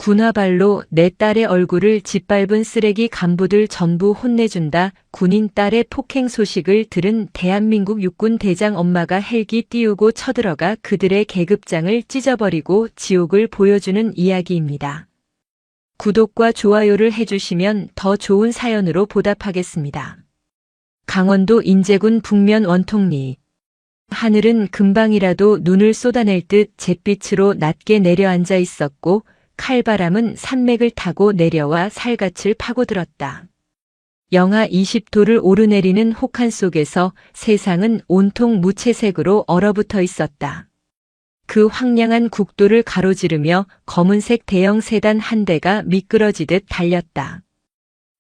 군화발로 내 딸의 얼굴을 짓밟은 쓰레기 간부들 전부 혼내준다. 군인 딸의 폭행 소식을 들은 대한민국 육군 대장 엄마가 헬기 띄우고 쳐들어가 그들의 계급장을 찢어버리고 지옥을 보여주는 이야기입니다. 구독과 좋아요를 해주시면 더 좋은 사연으로 보답하겠습니다. 강원도 인제군 북면 원통리. 하늘은 금방이라도 눈을 쏟아낼 듯 잿빛으로 낮게 내려앉아 있었고 칼바람은 산맥을 타고 내려와 살갗을 파고들었다. 영하 20도를 오르내리는 혹한 속에서 세상은 온통 무채색으로 얼어붙어 있었다. 그 황량한 국도를 가로지르며 검은색 대형 세단 한 대가 미끄러지듯 달렸다.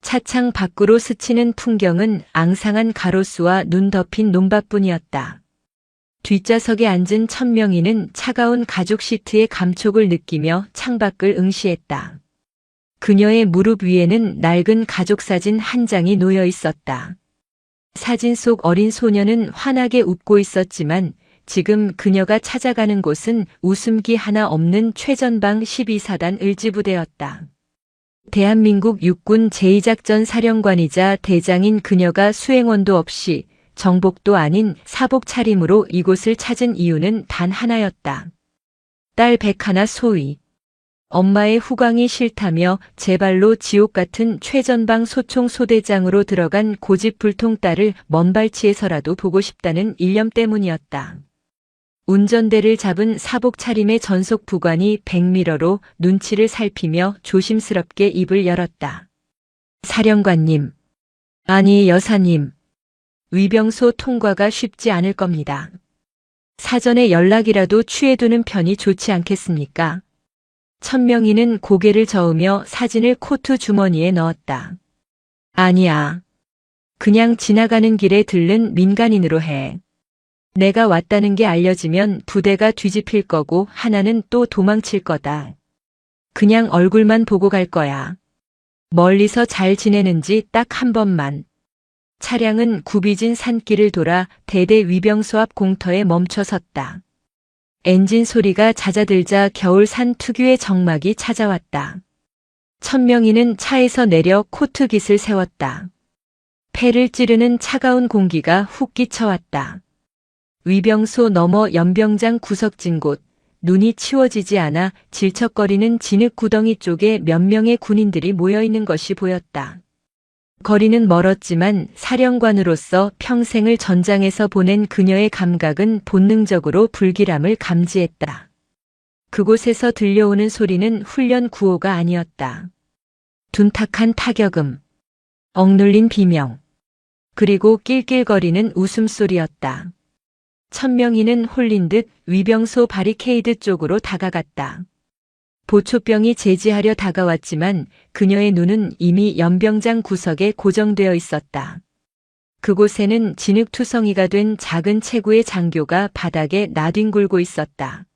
차창 밖으로 스치는 풍경은 앙상한 가로수와 눈 덮인 논밭뿐이었다. 뒷좌석에 앉은 천명희는 차가운 가죽 시트의 감촉을 느끼며 창밖을 응시했다. 그녀의 무릎 위에는 낡은 가족사진 한 장이 놓여 있었다. 사진 속 어린 소녀는 환하게 웃고 있었지만 지금 그녀가 찾아가는 곳은 웃음기 하나 없는 최전방 12사단 을지부대였다. 대한민국 육군 제2작전 사령관이자 대장인 그녀가 수행원도 없이 정복도 아닌 사복 차림으로 이곳을 찾은 이유는 단 하나였다. 딸 백하나 소위. 엄마의 후광이 싫다며 제발로 지옥 같은 최전방 소총 소대장으로 들어간 고집불통 딸을 먼 발치에서라도 보고 싶다는 일념 때문이었다. 운전대를 잡은 사복 차림의 전속 부관이 백미러로 눈치를 살피며 조심스럽게 입을 열었다. 사령관님. 아니 여사님. 위병소 통과가 쉽지 않을 겁니다. 사전에 연락이라도 취해두는 편이 좋지 않겠습니까? 천명희는 고개를 저으며 사진을 코트 주머니에 넣었다. 아니야. 그냥 지나가는 길에 들른 민간인으로 해. 내가 왔다는 게 알려지면 부대가 뒤집힐 거고 하나는 또 도망칠 거다. 그냥 얼굴만 보고 갈 거야. 멀리서 잘 지내는지 딱 한 번만. 차량은 굽이진 산길을 돌아 대대 위병소 앞 공터에 멈춰 섰다. 엔진 소리가 잦아들자 겨울 산 특유의 적막이 찾아왔다. 천명희는 차에서 내려 코트 깃을 세웠다. 폐를 찌르는 차가운 공기가 훅 끼쳐왔다. 위병소 너머 연병장 구석진 곳, 눈이 치워지지 않아 질척거리는 진흙 구덩이 쪽에 몇 명의 군인들이 모여있는 것이 보였다. 거리는 멀었지만 사령관으로서 평생을 전장에서 보낸 그녀의 감각은 본능적으로 불길함을 감지했다. 그곳에서 들려오는 소리는 훈련 구호가 아니었다. 둔탁한 타격음, 억눌린 비명, 그리고 낄낄거리는 웃음소리였다. 천명희는 홀린 듯 위병소 바리케이드 쪽으로 다가갔다. 보초병이 제지하려 다가왔지만 그녀의 눈은 이미 연병장 구석에 고정되어 있었다. 그곳에는 진흙투성이가 된 작은 체구의 장교가 바닥에 나뒹굴고 있었다.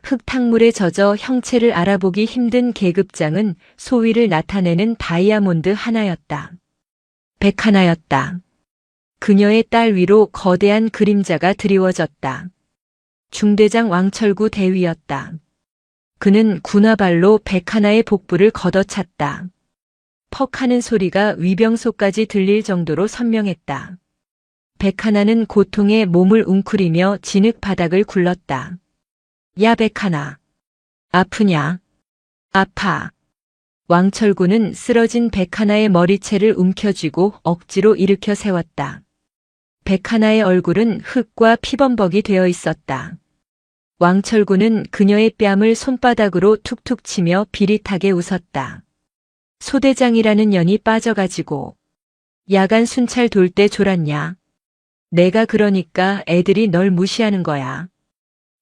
흙탕물에 젖어 형체를 알아보기 힘든 계급장은 소위를 나타내는 다이아몬드 하나였다. 백하나였다. 그녀의 딸 위로 거대한 그림자가 드리워졌다. 중대장 왕철구 대위였다. 그는 군화발로 백하나의 복부를 걷어찼다. 퍽 하는 소리가 위병소까지 들릴 정도로 선명했다. 백하나는 고통에 몸을 웅크리며 진흙 바닥을 굴렀다. 야 백하나. 아프냐? 아파. 왕철구는 쓰러진 백하나의 머리채를 움켜쥐고 억지로 일으켜 세웠다. 백하나의 얼굴은 흙과 피범벅이 되어 있었다. 왕철구는 그녀의 뺨을 손바닥으로 툭툭 치며 비릿하게 웃었다. 소대장이라는 년이 빠져가지고 야간 순찰 돌 때 졸았냐? 내가 그러니까 애들이 널 무시하는 거야.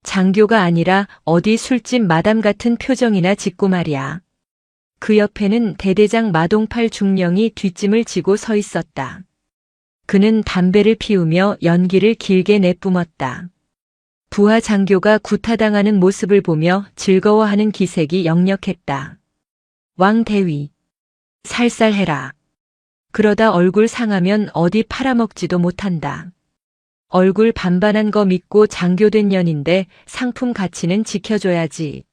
장교가 아니라 어디 술집 마담 같은 표정이나 짓고 말이야. 그 옆에는 대대장 마동팔 중령이 뒷짐을 지고 서 있었다. 그는 담배를 피우며 연기를 길게 내뿜었다. 부하 장교가 구타당하는 모습을 보며 즐거워하는 기색이 역력했다. 왕 대위, 살살해라. 그러다 얼굴 상하면 어디 팔아먹지도 못한다. 얼굴 반반한 거 믿고 장교된 년인데 상품 가치는 지켜줘야지.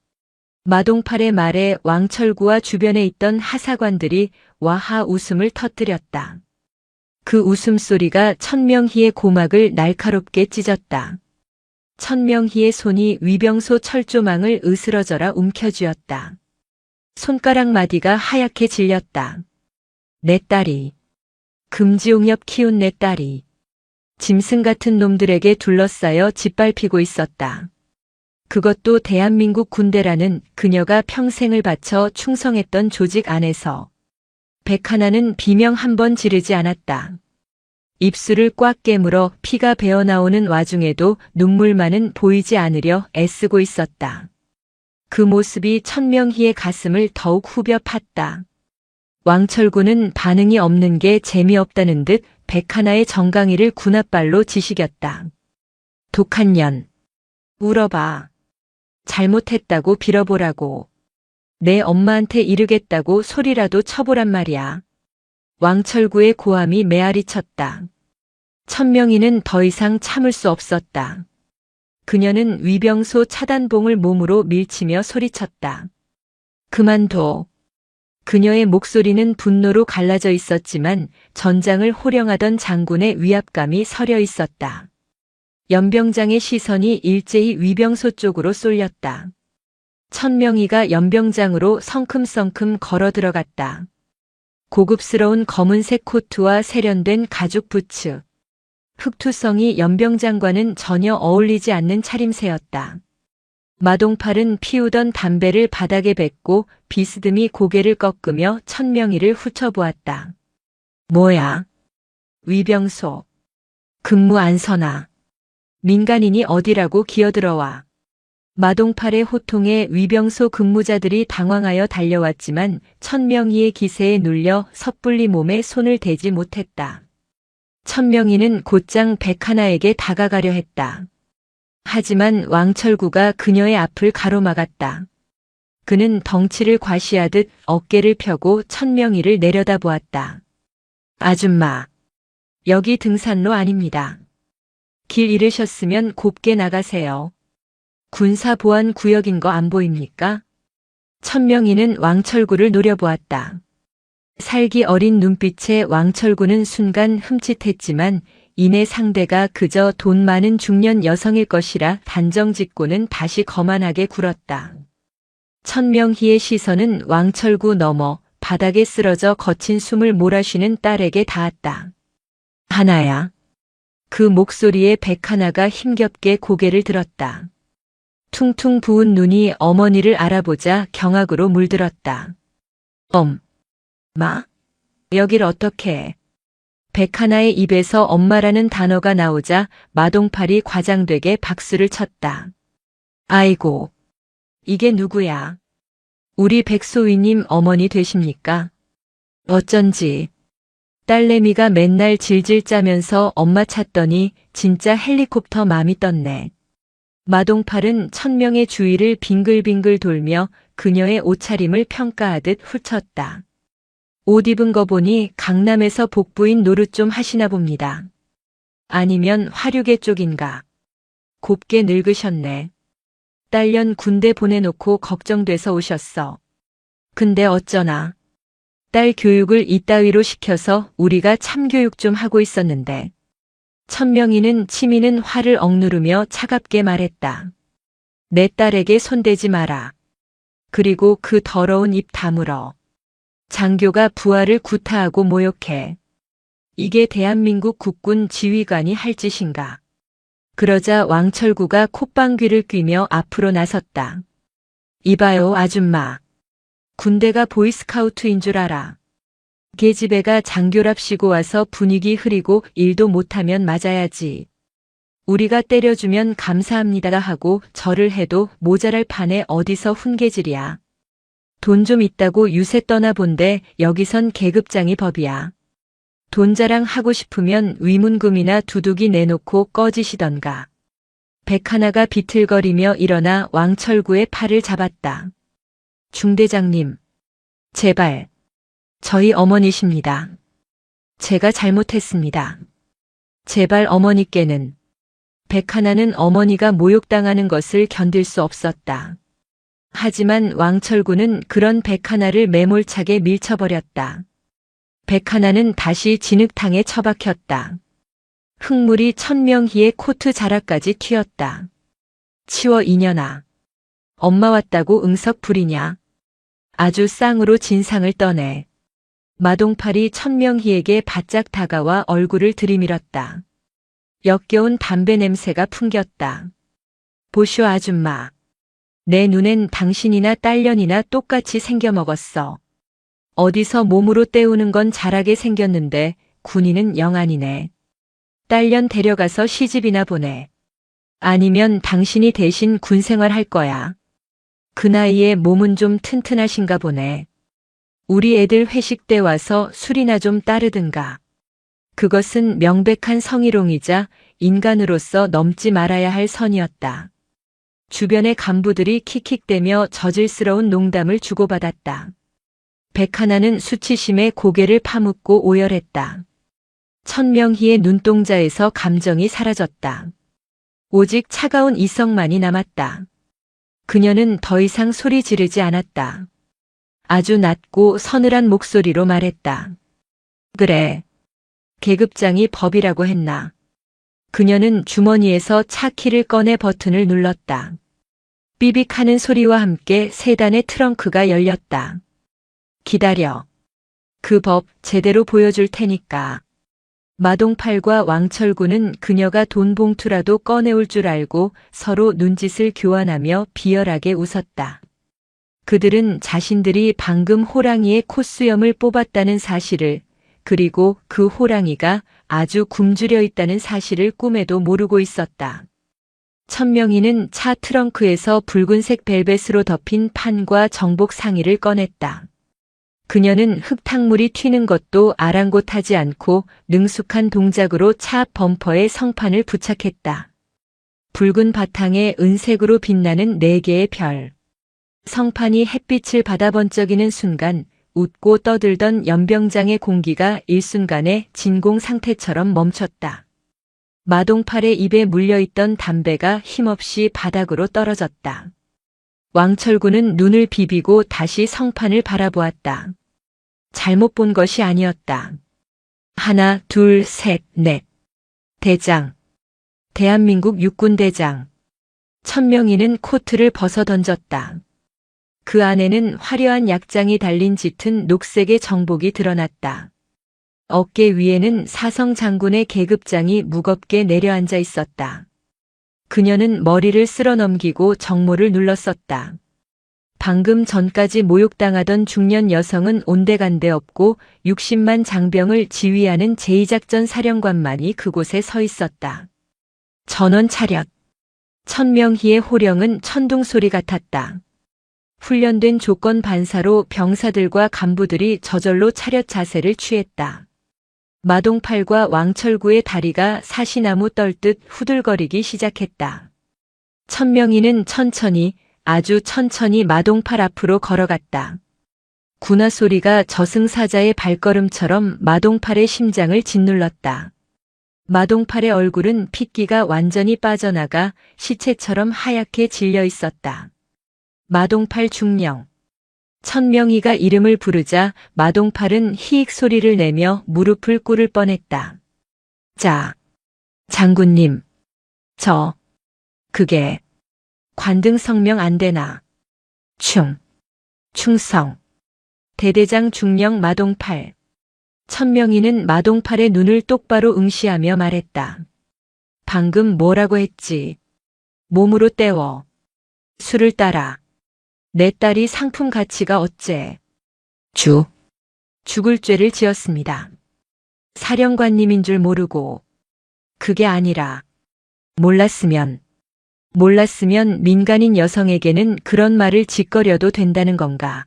마동팔의 말에 왕철구와 주변에 있던 하사관들이 와하 웃음을 터뜨렸다. 그 웃음소리가 천명희의 고막을 날카롭게 찢었다. 천명희의 손이 위병소 철조망을 으스러져라 움켜쥐었다. 손가락 마디가 하얗게 질렸다. 내 딸이. 금지옥엽 키운 내 딸이. 짐승 같은 놈들에게 둘러싸여 짓밟히고 있었다. 그것도 대한민국 군대라는 그녀가 평생을 바쳐 충성했던 조직 안에서. 백하나는 비명 한 번 지르지 않았다. 입술을 꽉 깨물어 피가 배어나오는 와중에도 눈물만은 보이지 않으려 애쓰고 있었다. 그 모습이 천명희의 가슴을 더욱 후벼 팠다. 왕철구는 반응이 없는 게 재미없다는 듯 백하나의 정강이를 군홧발로 지시겼다. 독한 년. 울어봐. 잘못했다고 빌어보라고. 내 엄마한테 이르겠다고 소리라도 쳐보란 말이야. 왕철구의 고함이 메아리 쳤다. 천명희는 더 이상 참을 수 없었다. 그녀는 위병소 차단봉을 몸으로 밀치며 소리쳤다. 그만둬. 그녀의 목소리는 분노로 갈라져 있었지만 전장을 호령하던 장군의 위압감이 서려 있었다. 연병장의 시선이 일제히 위병소 쪽으로 쏠렸다. 천명희가 연병장으로 성큼성큼 걸어 들어갔다. 고급스러운 검은색 코트와 세련된 가죽 부츠. 흑투성이 연병장과는 전혀 어울리지 않는 차림새였다. 마동팔은 피우던 담배를 바닥에 뱉고 비스듬히 고개를 꺾으며 천명희를 훑어보았다. 뭐야? 위병소. 근무 안 서나. 민간인이 어디라고 기어들어와. 마동팔의 호통에 위병소 근무자들이 당황하여 달려왔지만 천명희의 기세에 눌려 섣불리 몸에 손을 대지 못했다. 천명희는 곧장 백하나에게 다가가려 했다. 하지만 왕철구가 그녀의 앞을 가로막았다. 그는 덩치를 과시하듯 어깨를 펴고 천명희를 내려다보았다. 아줌마, 여기 등산로 아닙니다. 길 잃으셨으면 곱게 나가세요. 군사보안구역인 거 안 보입니까? 천명희는 왕철구를 노려보았다. 살기 어린 눈빛에 왕철구는 순간 흠칫했지만 이내 상대가 그저 돈 많은 중년 여성일 것이라 단정 짓고는 다시 거만하게 굴었다. 천명희의 시선은 왕철구 넘어 바닥에 쓰러져 거친 숨을 몰아쉬는 딸에게 닿았다. 하나야. 그 목소리에 백하나가 힘겹게 고개를 들었다. 퉁퉁 부은 눈이 어머니를 알아보자 경악으로 물들었다. 마? 여길 어떻게? 백하나의 입에서 엄마라는 단어가 나오자 마동팔이 과장되게 박수를 쳤다. 아이고, 이게 누구야? 우리 백소위님 어머니 되십니까? 어쩐지. 딸내미가 맨날 질질 짜면서 엄마 찾더니 진짜 헬리콥터 맘이 떴네. 마동팔은 천명의 주위를 빙글빙글 돌며 그녀의 옷차림을 평가하듯 훑었다. 옷 입은 거 보니 강남에서 복부인 노릇 좀 하시나 봅니다. 아니면 화류계 쪽인가. 곱게 늙으셨네. 딸년 군대 보내놓고 걱정돼서 오셨어. 근데 어쩌나. 딸 교육을 이따위로 시켜서 우리가 참교육 좀 하고 있었는데. 천명희는 치미는 화를 억누르며 차갑게 말했다. 내 딸에게 손대지 마라. 그리고 그 더러운 입 다물어. 장교가 부하를 구타하고 모욕해. 이게 대한민국 국군 지휘관이 할 짓인가. 그러자 왕철구가 콧방귀를 뀌며 앞으로 나섰다. 이봐요 아줌마. 군대가 보이스카우트인 줄 알아. 계집애가 장교랍시고 와서 분위기 흐리고 일도 못하면 맞아야지. 우리가 때려주면 감사합니다 하고 절을 해도 모자랄 판에 어디서 훈계질이야. 돈 좀 있다고 유세 떠나본데 여기선 계급장이 법이야. 돈 자랑 하고 싶으면 위문금이나 두둑이 내놓고 꺼지시던가. 백하나가 비틀거리며 일어나 왕철구의 팔을 잡았다. 중대장님, 제발. 저희 어머니십니다. 제가 잘못했습니다. 제발 어머니께는. 백하나는 어머니가 모욕당하는 것을 견딜 수 없었다. 하지만 왕철구는 그런 백하나를 매몰차게 밀쳐버렸다. 백하나는 다시 진흙탕에 처박혔다. 흙물이 천명희의 코트 자락까지 튀었다. 치워 이년아. 엄마 왔다고 응석 부리냐. 아주 쌍으로 진상을 떠내. 마동팔이 천명희에게 바짝 다가와 얼굴을 들이밀었다. 역겨운 담배 냄새가 풍겼다. 보쇼 아줌마. 내 눈엔 당신이나 딸년이나 똑같이 생겨먹었어. 어디서 몸으로 때우는 건 잘하게 생겼는데 군인은 영안이네. 딸년 데려가서 시집이나 보내. 아니면 당신이 대신 군생활 할 거야. 그 나이에 몸은 좀 튼튼하신가 보네. 우리 애들 회식 때 와서 술이나 좀 따르든가. 그것은 명백한 성희롱이자 인간으로서 넘지 말아야 할 선이었다. 주변의 간부들이 킥킥대며 저질스러운 농담을 주고받았다. 백하나는 수치심에 고개를 파묻고 오열했다. 천명희의 눈동자에서 감정이 사라졌다. 오직 차가운 이성만이 남았다. 그녀는 더 이상 소리 지르지 않았다. 아주 낮고 서늘한 목소리로 말했다. 그래. 계급장이 법이라고 했나. 그녀는 주머니에서 차 키를 꺼내 버튼을 눌렀다. 삐빅하는 소리와 함께 세단의 트렁크가 열렸다. 기다려. 그 법 제대로 보여줄 테니까. 마동팔과 왕철구는 그녀가 돈 봉투라도 꺼내올 줄 알고 서로 눈짓을 교환하며 비열하게 웃었다. 그들은 자신들이 방금 호랑이의 콧수염을 뽑았다는 사실을, 그리고 그 호랑이가 아주 굶주려 있다는 사실을 꿈에도 모르고 있었다. 천명희는 차 트렁크에서 붉은색 벨벳으로 덮인 판과 정복 상의를 꺼냈다. 그녀는 흙탕물이 튀는 것도 아랑곳하지 않고 능숙한 동작으로 차 범퍼에 성판을 부착했다. 붉은 바탕에 은색으로 빛나는 4개의 별. 성판이 햇빛을 받아 번쩍이는 순간 웃고 떠들던 연병장의 공기가 일순간에 진공 상태처럼 멈췄다. 마동팔의 입에 물려있던 담배가 힘없이 바닥으로 떨어졌다. 왕철구는 눈을 비비고 다시 성판을 바라보았다. 잘못 본 것이 아니었다. 하나, 둘, 셋, 넷. 대장. 대한민국 육군대장. 천명희는 코트를 벗어 던졌다. 그 안에는 화려한 약장이 달린 짙은 녹색의 정복이 드러났다. 어깨 위에는 사성 장군의 계급장이 무겁게 내려앉아 있었다. 그녀는 머리를 쓸어 넘기고 정모를 눌렀었다. 방금 전까지 모욕당하던 중년 여성은 온데간데 없고 60만 장병을 지휘하는 제2작전 사령관만이 그곳에 서 있었다. 전원 차렷. 천명희의 호령은 천둥소리 같았다. 훈련된 조건 반사로 병사들과 간부들이 저절로 차렷 자세를 취했다. 마동팔과 왕철구의 다리가 사시나무 떨듯 후들거리기 시작했다. 천명희는 천천히, 아주 천천히 마동팔 앞으로 걸어갔다. 군화 소리가 저승사자의 발걸음처럼 마동팔의 심장을 짓눌렀다. 마동팔의 얼굴은 핏기가 완전히 빠져나가 시체처럼 하얗게 질려 있었다. 마동팔 중령. 천명희가 이름을 부르자 마동팔은 히익 소리를 내며 무릎을 꿇을 뻔했다. 자, 장군님. 그게 관등 성명 안 되나. 충성. 대대장 중령 마동팔. 천명희는 마동팔의 눈을 똑바로 응시하며 말했다. 방금 뭐라고 했지? 몸으로 때워. 술을 따라. 내 딸이 상품 가치가 어째? 죽을 죄를 지었습니다. 사령관님인 줄 모르고. 그게 아니라. 몰랐으면 민간인 여성에게는 그런 말을 짓거려도 된다는 건가?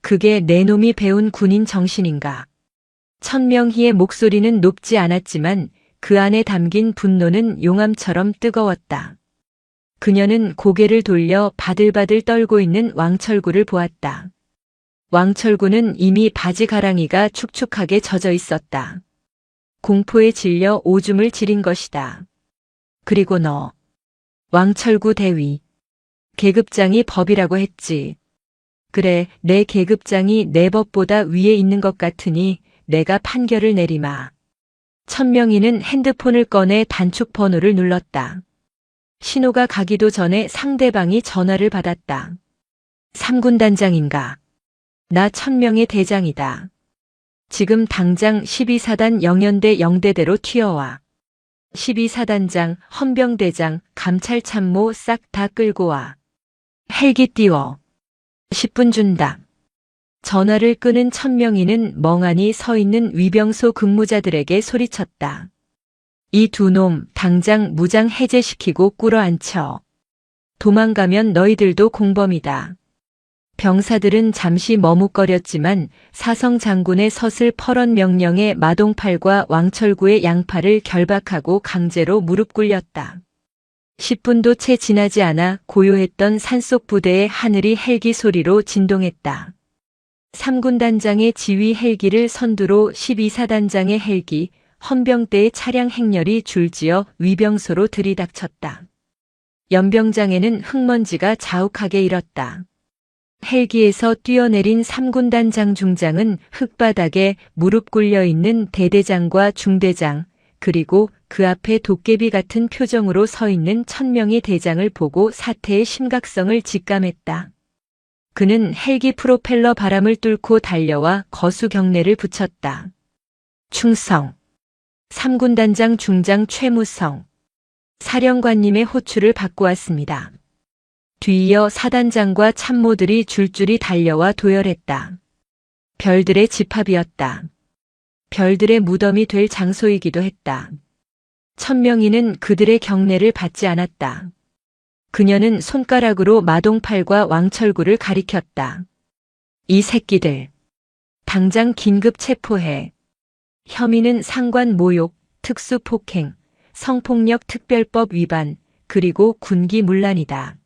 그게 내 놈이 배운 군인 정신인가? 천명희의 목소리는 높지 않았지만 그 안에 담긴 분노는 용암처럼 뜨거웠다. 그녀는 고개를 돌려 바들바들 떨고 있는 왕철구를 보았다. 왕철구는 이미 바지 가랑이가 축축하게 젖어 있었다. 공포에 질려 오줌을 지린 것이다. 그리고 너. 왕철구 대위. 계급장이 법이라고 했지. 그래, 내 계급장이 내 법보다 위에 있는 것 같으니 내가 판결을 내리마. 천명희는 핸드폰을 꺼내 단축 번호를 눌렀다. 신호가 가기도 전에 상대방이 전화를 받았다. 3군 단장인가? 나 천명의 대장이다. 지금 당장 12사단 영연대 영대대로 튀어와. 12사단장, 헌병대장, 감찰참모 싹 다 끌고 와. 헬기 띄워. 10분 준다. 전화를 끄는 천명희는 멍하니 서 있는 위병소 근무자들에게 소리쳤다. 이 두 놈 당장 무장 해제시키고 꿇어앉혀. 도망가면 너희들도 공범이다. 병사들은 잠시 머뭇거렸지만 사성 장군의 서슬 퍼런 명령에 마동팔과 왕철구의 양팔을 결박하고 강제로 무릎 꿇렸다. 10분도 채 지나지 않아 고요했던 산속 부대의 하늘이 헬기 소리로 진동했다. 3군 단장의 지휘 헬기를 선두로 12사단장의 헬기, 헌병대의 차량 행렬이 줄지어 위병소로 들이닥쳤다. 연병장에는 흙먼지가 자욱하게 일었다. 헬기에서 뛰어내린 3군 단장 중장은 흙바닥에 무릎 꿇려 있는 대대장과 중대장, 그리고 그 앞에 도깨비 같은 표정으로 서 있는 천명희 대장을 보고 사태의 심각성을 직감했다. 그는 헬기 프로펠러 바람을 뚫고 달려와 거수 경례를 붙였다. 충성. 3군 단장 중장 최무성. 사령관님의 호출을 받고 왔습니다. 뒤이어 사단장과 참모들이 줄줄이 달려와 도열했다. 별들의 집합이었다. 별들의 무덤이 될 장소이기도 했다. 천명희는 그들의 경례를 받지 않았다. 그녀는 손가락으로 마동팔과 왕철구를 가리켰다. 이 새끼들. 당장 긴급 체포해. 혐의는 상관 모욕, 특수폭행, 성폭력 특별법 위반, 그리고 군기문란이다.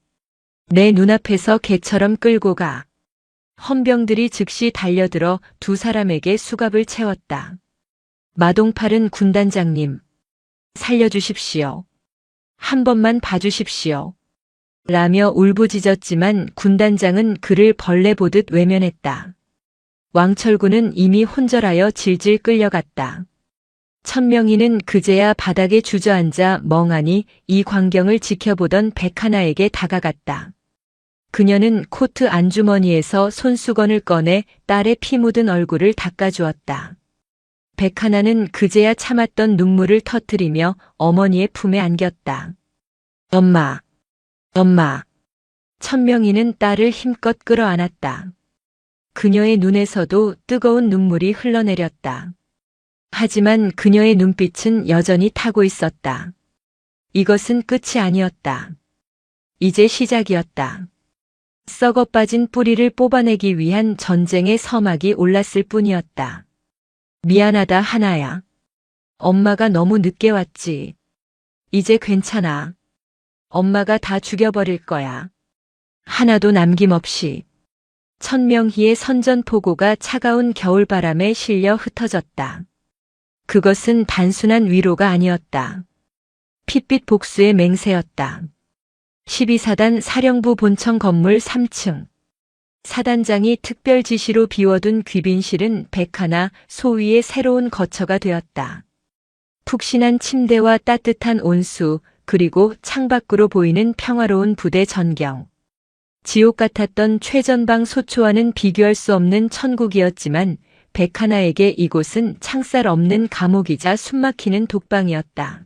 내 눈앞에서 개처럼 끌고 가. 헌병들이 즉시 달려들어 두 사람에게 수갑을 채웠다. 마동팔은 군단장님, 살려주십시오. 한 번만 봐주십시오. 라며 울부짖었지만 군단장은 그를 벌레 보듯 외면했다. 왕철구는 이미 혼절하여 질질 끌려갔다. 천명희는 그제야 바닥에 주저앉아 멍하니 이 광경을 지켜보던 백하나에게 다가갔다. 그녀는 코트 안주머니에서 손수건을 꺼내 딸의 피 묻은 얼굴을 닦아주었다. 백하나는 그제야 참았던 눈물을 터뜨리며 어머니의 품에 안겼다. 엄마, 엄마. 천명희는 딸을 힘껏 끌어안았다. 그녀의 눈에서도 뜨거운 눈물이 흘러내렸다. 하지만 그녀의 눈빛은 여전히 타고 있었다. 이것은 끝이 아니었다. 이제 시작이었다. 썩어 빠진 뿌리를 뽑아내기 위한 전쟁의 서막이 올랐을 뿐이었다. 미안하다 하나야. 엄마가 너무 늦게 왔지. 이제 괜찮아. 엄마가 다 죽여버릴 거야. 하나도 남김없이. 천명희의 선전포고가 차가운 겨울바람에 실려 흩어졌다. 그것은 단순한 위로가 아니었다. 핏빛 복수의 맹세였다. 12사단 사령부 본청 건물 3층. 사단장이 특별 지시로 비워둔 귀빈실은 백하나 소위의 새로운 거처가 되었다. 푹신한 침대와 따뜻한 온수, 그리고 창밖으로 보이는 평화로운 부대 전경. 지옥 같았던 최전방 소초와는 비교할 수 없는 천국이었지만 백하나에게 이곳은 창살 없는 감옥이자 숨막히는 독방이었다.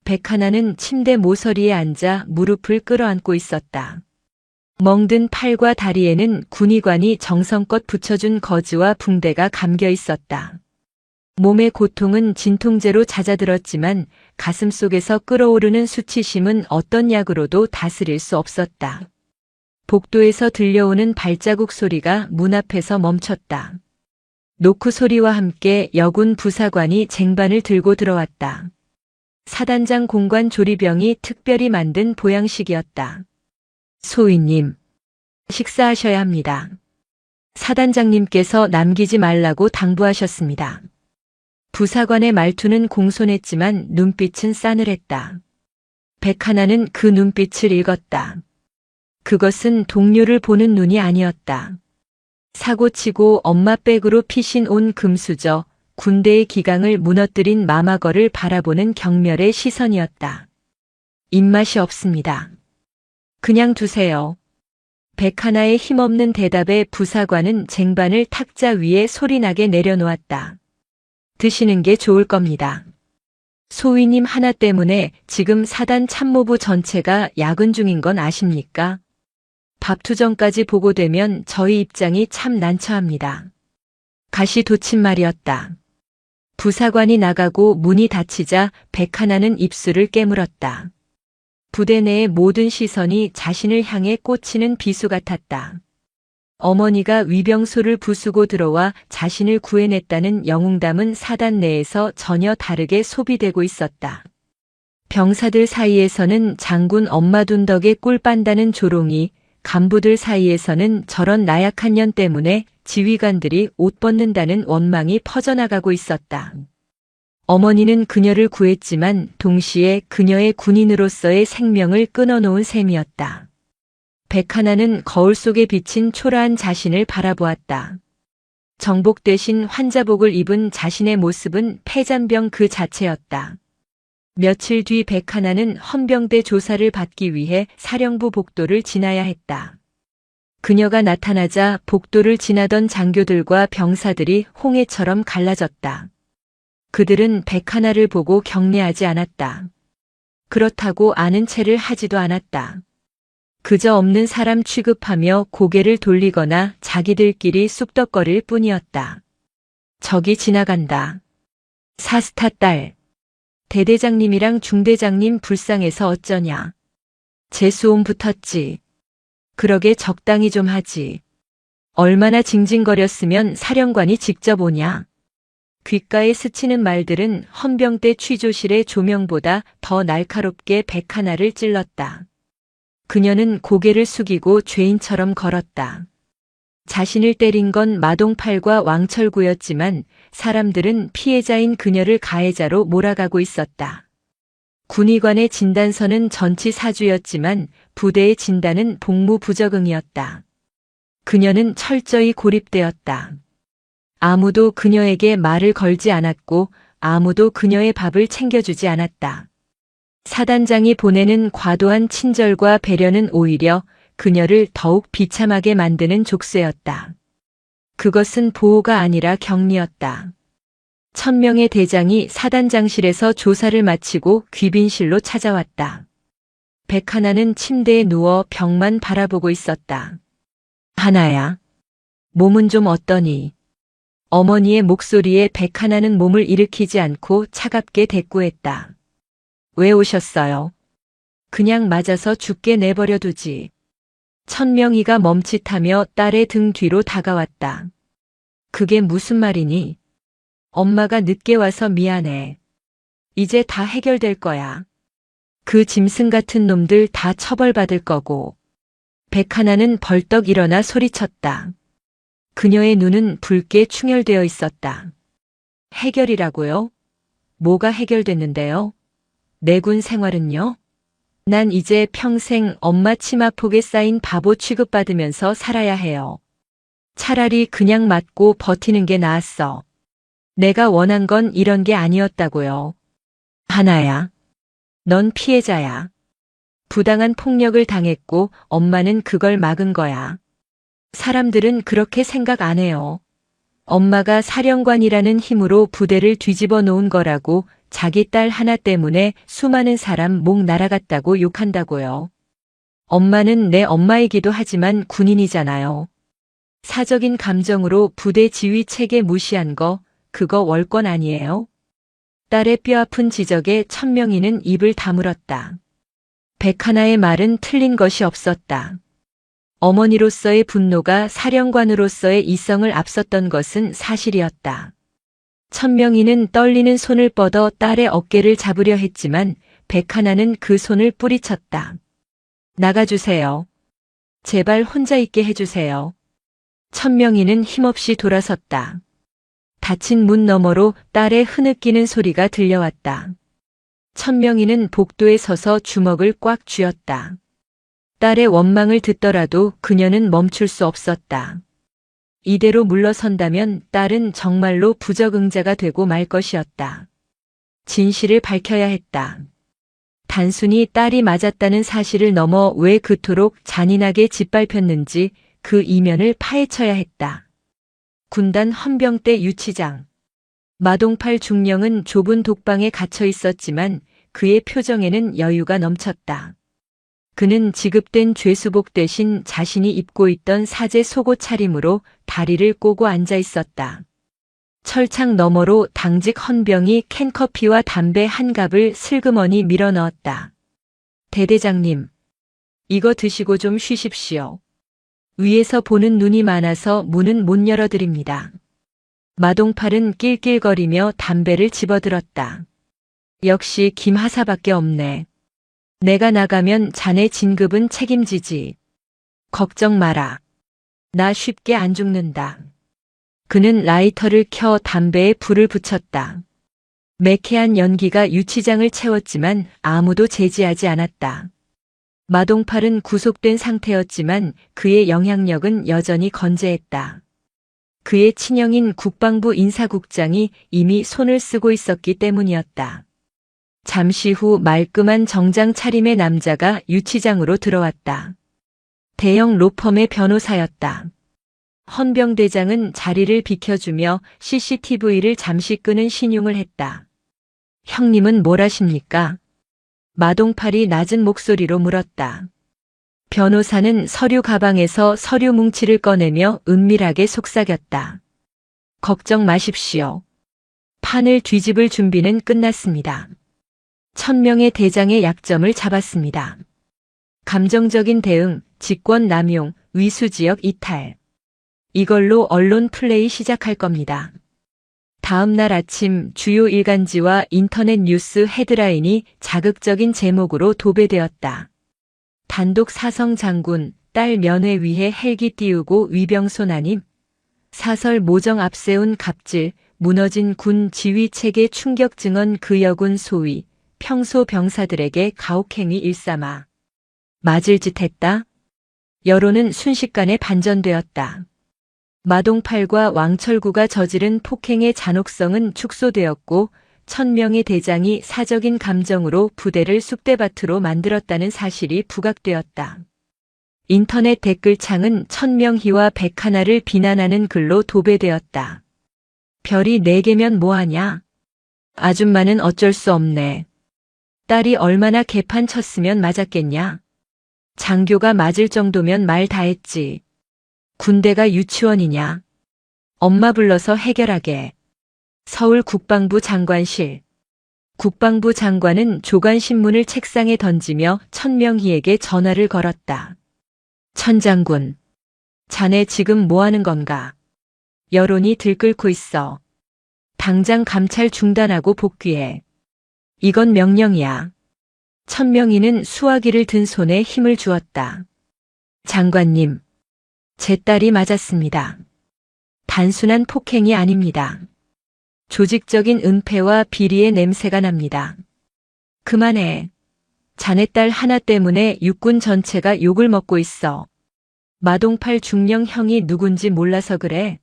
백하나는 침대 모서리에 앉아 무릎을 끌어안고 있었다. 멍든 팔과 다리에는 군의관이 정성껏 붙여준 거즈와 붕대가 감겨 있었다. 몸의 고통은 진통제로 잦아들었지만 가슴 속에서 끓어오르는 수치심은 어떤 약으로도 다스릴 수 없었다. 복도에서 들려오는 발자국 소리가 문 앞에서 멈췄다. 노크 소리와 함께 여군 부사관이 쟁반을 들고 들어왔다. 사단장 공관 조리병이 특별히 만든 보양식이었다. 소위님, 식사하셔야 합니다. 사단장님께서 남기지 말라고 당부하셨습니다. 부사관의 말투는 공손했지만 눈빛은 싸늘했다. 백하나는 그 눈빛을 읽었다. 그것은 동료를 보는 눈이 아니었다. 사고치고 엄마 백으로 피신 온 금수저, 군대의 기강을 무너뜨린 마마거를 바라보는 경멸의 시선이었다. 입맛이 없습니다. 그냥 두세요. 백 하나의 힘없는 대답에 부사관은 쟁반을 탁자 위에 소리나게 내려놓았다. 드시는 게 좋을 겁니다. 소위님 하나 때문에 지금 사단 참모부 전체가 야근 중인 건 아십니까? 밥투정까지 보고되면 저희 입장이 참 난처합니다. 가시돋친 말이었다. 부사관이 나가고 문이 닫히자 백하나는 입술을 깨물었다. 부대 내의 모든 시선이 자신을 향해 꽂히는 비수 같았다. 어머니가 위병소를 부수고 들어와 자신을 구해냈다는 영웅담은 사단 내에서 전혀 다르게 소비되고 있었다. 병사들 사이에서는 장군 엄마 둔 덕에 꿀 빤다는 조롱이, 간부들 사이에서는 저런 나약한 년 때문에 지휘관들이 옷 벗는다는 원망이 퍼져나가고 있었다. 어머니는 그녀를 구했지만 동시에 그녀의 군인으로서의 생명을 끊어놓은 셈이었다. 백하나는 거울 속에 비친 초라한 자신을 바라보았다. 정복 대신 환자복을 입은 자신의 모습은 폐잔병 그 자체였다. 며칠 뒤 백하나는 헌병대 조사를 받기 위해 사령부 복도를 지나야 했다. 그녀가 나타나자 복도를 지나던 장교들과 병사들이 홍해처럼 갈라졌다. 그들은 백하나를 보고 경례하지 않았다. 그렇다고 아는 체를 하지도 않았다. 그저 없는 사람 취급하며 고개를 돌리거나 자기들끼리 쑥덕거릴 뿐이었다. 저기 지나간다. 사스타 딸. 대대장님이랑 중대장님 불쌍해서 어쩌냐. 재수옴 붙었지. 그러게 적당히 좀 하지. 얼마나 징징거렸으면 사령관이 직접 오냐. 귓가에 스치는 말들은 헌병대 취조실의 조명보다 더 날카롭게 백하나를 찔렀다. 그녀는 고개를 숙이고 죄인처럼 걸었다. 자신을 때린 건 마동팔과 왕철구였지만 사람들은 피해자인 그녀를 가해자로 몰아가고 있었다. 군의관의 진단서는 전치 사주였지만 부대의 진단은 복무 부적응이었다. 그녀는 철저히 고립되었다. 아무도 그녀에게 말을 걸지 않았고 아무도 그녀의 밥을 챙겨주지 않았다. 사단장이 보내는 과도한 친절과 배려는 오히려 그녀를 더욱 비참하게 만드는 족쇄였다. 그것은 보호가 아니라 격리였다. 1000명의 대장이 사단장실에서 조사를 마치고 귀빈실로 찾아왔다. 백하나는 침대에 누워 벽만 바라보고 있었다. 하나야, 몸은 좀 어떠니? 어머니의 목소리에 백하나는 몸을 일으키지 않고 차갑게 대꾸했다. 왜 오셨어요? 그냥 맞아서 죽게 내버려 두지. 천명이가 멈칫하며 딸의 등 뒤로 다가왔다. 그게 무슨 말이니? 엄마가 늦게 와서 미안해. 이제 다 해결될 거야. 그 짐승 같은 놈들 다 처벌받을 거고. 백하나는 벌떡 일어나 소리쳤다. 그녀의 눈은 붉게 충혈되어 있었다. 해결이라고요? 뭐가 해결됐는데요? 내군 생활은요? 난 이제 평생 엄마 치마폭에 쌓인 바보 취급받으면서 살아야 해요. 차라리 그냥 맞고 버티는 게 나았어. 내가 원한 건 이런 게 아니었다고요. 하나야. 넌 피해자야. 부당한 폭력을 당했고 엄마는 그걸 막은 거야. 사람들은 그렇게 생각 안 해요. 엄마가 사령관이라는 힘으로 부대를 뒤집어 놓은 거라고 자기 딸 하나 때문에 수많은 사람 목 날아갔다고 욕한다고요. 엄마는 내 엄마이기도 하지만 군인이잖아요. 사적인 감정으로 부대 지휘 체계 무시한 거 그거 월권 아니에요? 딸의 뼈아픈 지적에 천명이는 입을 다물었다. 백하나의 말은 틀린 것이 없었다. 어머니로서의 분노가 사령관으로서의 이성을 앞섰던 것은 사실이었다. 천명이는 떨리는 손을 뻗어 딸의 어깨를 잡으려 했지만 백하나는 그 손을 뿌리쳤다. 나가주세요. 제발 혼자 있게 해주세요. 천명이는 힘없이 돌아섰다. 닫힌 문 너머로 딸의 흐느끼는 소리가 들려왔다. 천명이는 복도에 서서 주먹을 꽉 쥐었다. 딸의 원망을 듣더라도 그녀는 멈출 수 없었다. 이대로 물러선다면 딸은 정말로 부적응자가 되고 말 것이었다. 진실을 밝혀야 했다. 단순히 딸이 맞았다는 사실을 넘어 왜 그토록 잔인하게 짓밟혔는지 그 이면을 파헤쳐야 했다. 군단 헌병대 유치장. 마동팔 중령은 좁은 독방에 갇혀 있었지만 그의 표정에는 여유가 넘쳤다. 그는 지급된 죄수복 대신 자신이 입고 있던 사제 속옷 차림으로 다리를 꼬고 앉아 있었다. 철창 너머로 당직 헌병이 캔커피와 담배 한 갑을 슬그머니 밀어 넣었다. 대대장님, 이거 드시고 좀 쉬십시오. 위에서 보는 눈이 많아서 문은 못 열어드립니다. 마동팔은 낄낄거리며 담배를 집어들었다. 역시 김하사밖에 없네. 내가 나가면 자네 진급은 책임지지. 걱정 마라. 나 쉽게 안 죽는다. 그는 라이터를 켜 담배에 불을 붙였다. 매캐한 연기가 유치장을 채웠지만 아무도 제지하지 않았다. 마동팔은 구속된 상태였지만 그의 영향력은 여전히 건재했다. 그의 친형인 국방부 인사국장이 이미 손을 쓰고 있었기 때문이었다. 잠시 후 말끔한 정장 차림의 남자가 유치장으로 들어왔다. 대형 로펌의 변호사였다. 헌병대장은 자리를 비켜주며 CCTV를 잠시 끄는 신용을 했다. 형님은 뭘 하십니까? 마동팔이 낮은 목소리로 물었다. 변호사는 서류 가방에서 서류 뭉치를 꺼내며 은밀하게 속삭였다. 걱정 마십시오. 판을 뒤집을 준비는 끝났습니다. 1000명의 대장의 약점을 잡았습니다. 감정적인 대응, 직권 남용, 위수지역 이탈. 이걸로 언론 플레이 시작할 겁니다. 다음 날 아침 주요 일간지와 인터넷 뉴스 헤드라인이 자극적인 제목으로 도배되었다. 단독 사성 장군, 딸 면회 위해 헬기 띄우고 위병소 난임. 사설 모정 앞세운 갑질, 무너진 군 지휘 체계 충격 증언 그 여군 소위, 평소 병사들에게 가혹행위 일삼아. 맞을 짓 했다? 여론은 순식간에 반전되었다. 마동팔과 왕철구가 저지른 폭행의 잔혹성은 축소되었고 1000명의 대장이 사적인 감정으로 부대를 쑥대밭으로 만들었다는 사실이 부각되었다. 인터넷 댓글창은 1000명희와 101를 비난하는 글로 도배되었다. 별이 4개면 뭐하냐? 아줌마는 어쩔 수 없네. 딸이 얼마나 개판 쳤으면 맞았겠냐? 장교가 맞을 정도면 말 다 했지. 군대가 유치원이냐? 엄마 불러서 해결하게. 서울 국방부 장관실. 국방부 장관은 조간신문을 책상에 던지며 천명희에게 전화를 걸었다. 천 장군. 자네 지금 뭐 하는 건가? 여론이 들끓고 있어. 당장 감찰 중단하고 복귀해. 이건 명령이야. 천명희는 수화기를 든 손에 힘을 주었다. 장관님. 제 딸이 맞았습니다. 단순한 폭행이 아닙니다. 조직적인 은폐와 비리의 냄새가 납니다. 그만해. 자네 딸 하나 때문에 육군 전체가 욕을 먹고 있어. 마동팔 중령 형이 누군지 몰라서 그래.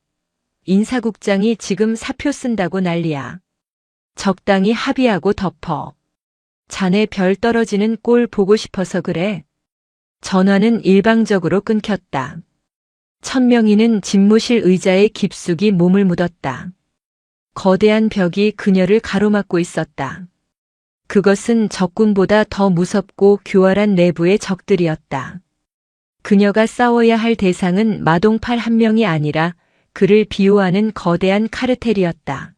인사국장이 지금 사표 쓴다고 난리야. 적당히 합의하고 덮어. 자네 별 떨어지는 꼴 보고 싶어서 그래. 전화는 일방적으로 끊겼다. 천명희는 집무실 의자에 깊숙이 몸을 묻었다. 거대한 벽이 그녀를 가로막고 있었다. 그것은 적군보다 더 무섭고 교활한 내부의 적들이었다. 그녀가 싸워야 할 대상은 마동팔 한 명이 아니라 그를 비호하는 거대한 카르텔이었다.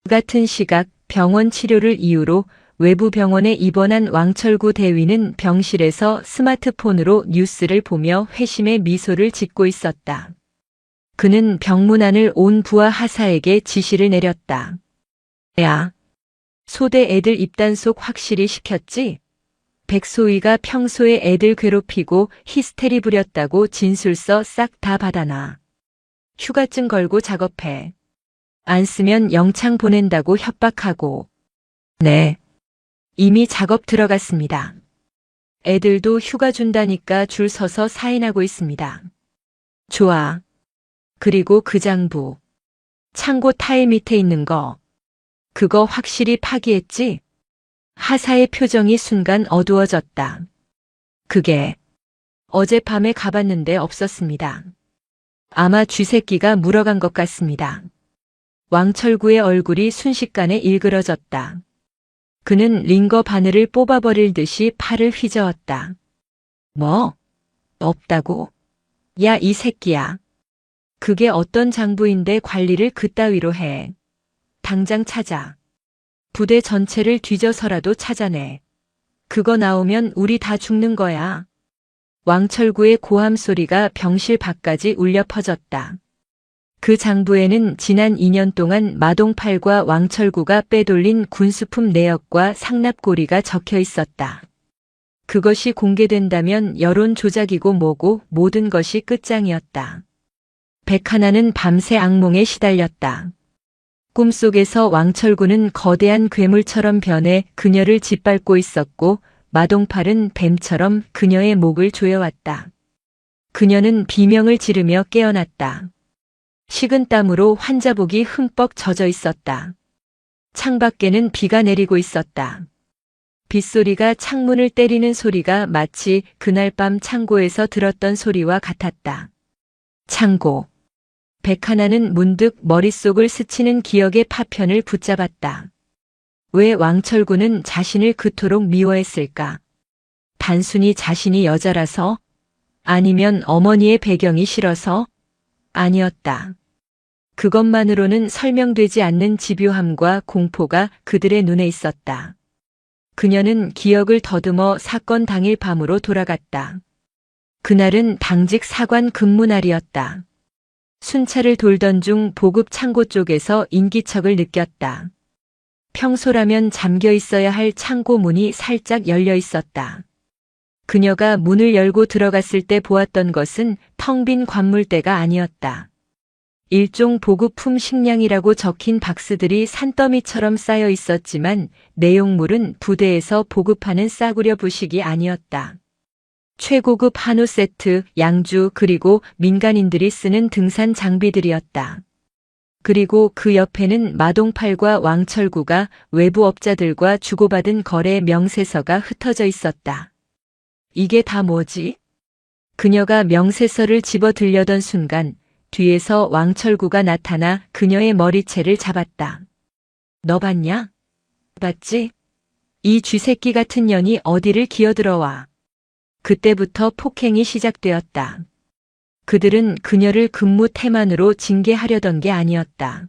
같은 시각 병원 치료를 이유로 외부 병원에 입원한 왕철구 대위는 병실에서 스마트폰으로 뉴스를 보며 회심의 미소를 짓고 있었다. 그는 병문안을 온 부하 하사에게 지시를 내렸다. 야, 소대 애들 입단속 확실히 시켰지? 백소희가 평소에 애들 괴롭히고 히스테리 부렸다고 진술서 싹 다 받아놔. 휴가증 걸고 작업해. 안 쓰면 영창 보낸다고 협박하고. 네. 이미 작업 들어갔습니다. 애들도 휴가 준다니까 줄 서서 사인하고 있습니다. 좋아. 그리고 그 장부. 창고 타일 밑에 있는 거. 그거 확실히 파기했지? 하사의 표정이 순간 어두워졌다. 그게 어젯밤에 가봤는데 없었습니다. 아마 쥐새끼가 물어간 것 같습니다. 왕철구의 얼굴이 순식간에 일그러졌다. 그는 링거 바늘을 뽑아버릴 듯이 팔을 휘저었다. 뭐? 없다고? 야, 이 새끼야. 그게 어떤 장부인데 관리를 그따위로 해. 당장 찾아. 부대 전체를 뒤져서라도 찾아내. 그거 나오면 우리 다 죽는 거야. 왕철구의 고함 소리가 병실 밖까지 울려 퍼졌다. 그 장부에는 지난 2년 동안 마동팔과 왕철구가 빼돌린 군수품 내역과 상납고리가 적혀 있었다. 그것이 공개된다면 여론 조작이고 뭐고 모든 것이 끝장이었다. 백하나는 밤새 악몽에 시달렸다. 꿈속에서 왕철구는 거대한 괴물처럼 변해 그녀를 짓밟고 있었고 마동팔은 뱀처럼 그녀의 목을 조여왔다. 그녀는 비명을 지르며 깨어났다. 식은땀으로 환자복이 흠뻑 젖어 있었다. 창밖에는 비가 내리고 있었다. 빗소리가 창문을 때리는 소리가 마치 그날 밤 창고에서 들었던 소리와 같았다. 창고. 백하나는 문득 머릿속을 스치는 기억의 파편을 붙잡았다. 왜 왕철구는 자신을 그토록 미워했을까? 단순히 자신이 여자라서? 아니면 어머니의 배경이 싫어서? 아니었다. 그것만으로는 설명되지 않는 집요함과 공포가 그들의 눈에 있었다. 그녀는 기억을 더듬어 사건 당일 밤으로 돌아갔다. 그날은 당직 사관 근무날이었다. 순찰을 돌던 중 보급 창고 쪽에서 인기척을 느꼈다. 평소라면 잠겨 있어야 할 창고 문이 살짝 열려 있었다. 그녀가 문을 열고 들어갔을 때 보았던 것은 텅 빈 관물대가 아니었다. 일종 보급품 식량이라고 적힌 박스들이 산더미처럼 쌓여 있었지만 내용물은 부대에서 보급하는 싸구려 부식이 아니었다. 최고급 한우 세트, 양주 그리고 민간인들이 쓰는 등산 장비들이었다. 그리고 그 옆에는 마동팔과 왕철구가 외부 업자들과 주고받은 거래 명세서가 흩어져 있었다. 이게 다 뭐지? 그녀가 명세서를 집어 들려던 순간 뒤에서 왕철구가 나타나 그녀의 머리채를 잡았다. 너 봤냐? 봤지? 이 쥐새끼 같은 년이 어디를 기어들어와. 그때부터 폭행이 시작되었다. 그들은 그녀를 근무 태만으로 징계하려던 게 아니었다.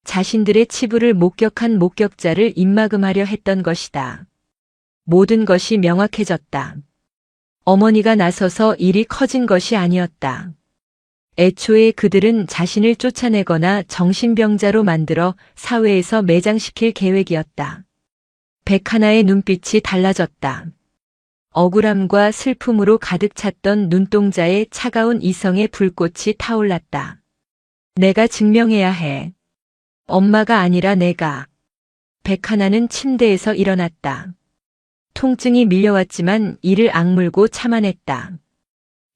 자신들의 치부를 목격한 목격자를 입막음하려 했던 것이다. 모든 것이 명확해졌다. 어머니가 나서서 일이 커진 것이 아니었다. 애초에 그들은 자신을 쫓아내거나 정신병자로 만들어 사회에서 매장시킬 계획이었다. 백하나의 눈빛이 달라졌다. 억울함과 슬픔으로 가득 찼던 눈동자에 차가운 이성의 불꽃이 타올랐다. 내가 증명해야 해. 엄마가 아니라 내가. 백하나는 침대에서 일어났다. 통증이 밀려왔지만 이를 악물고 참아냈다.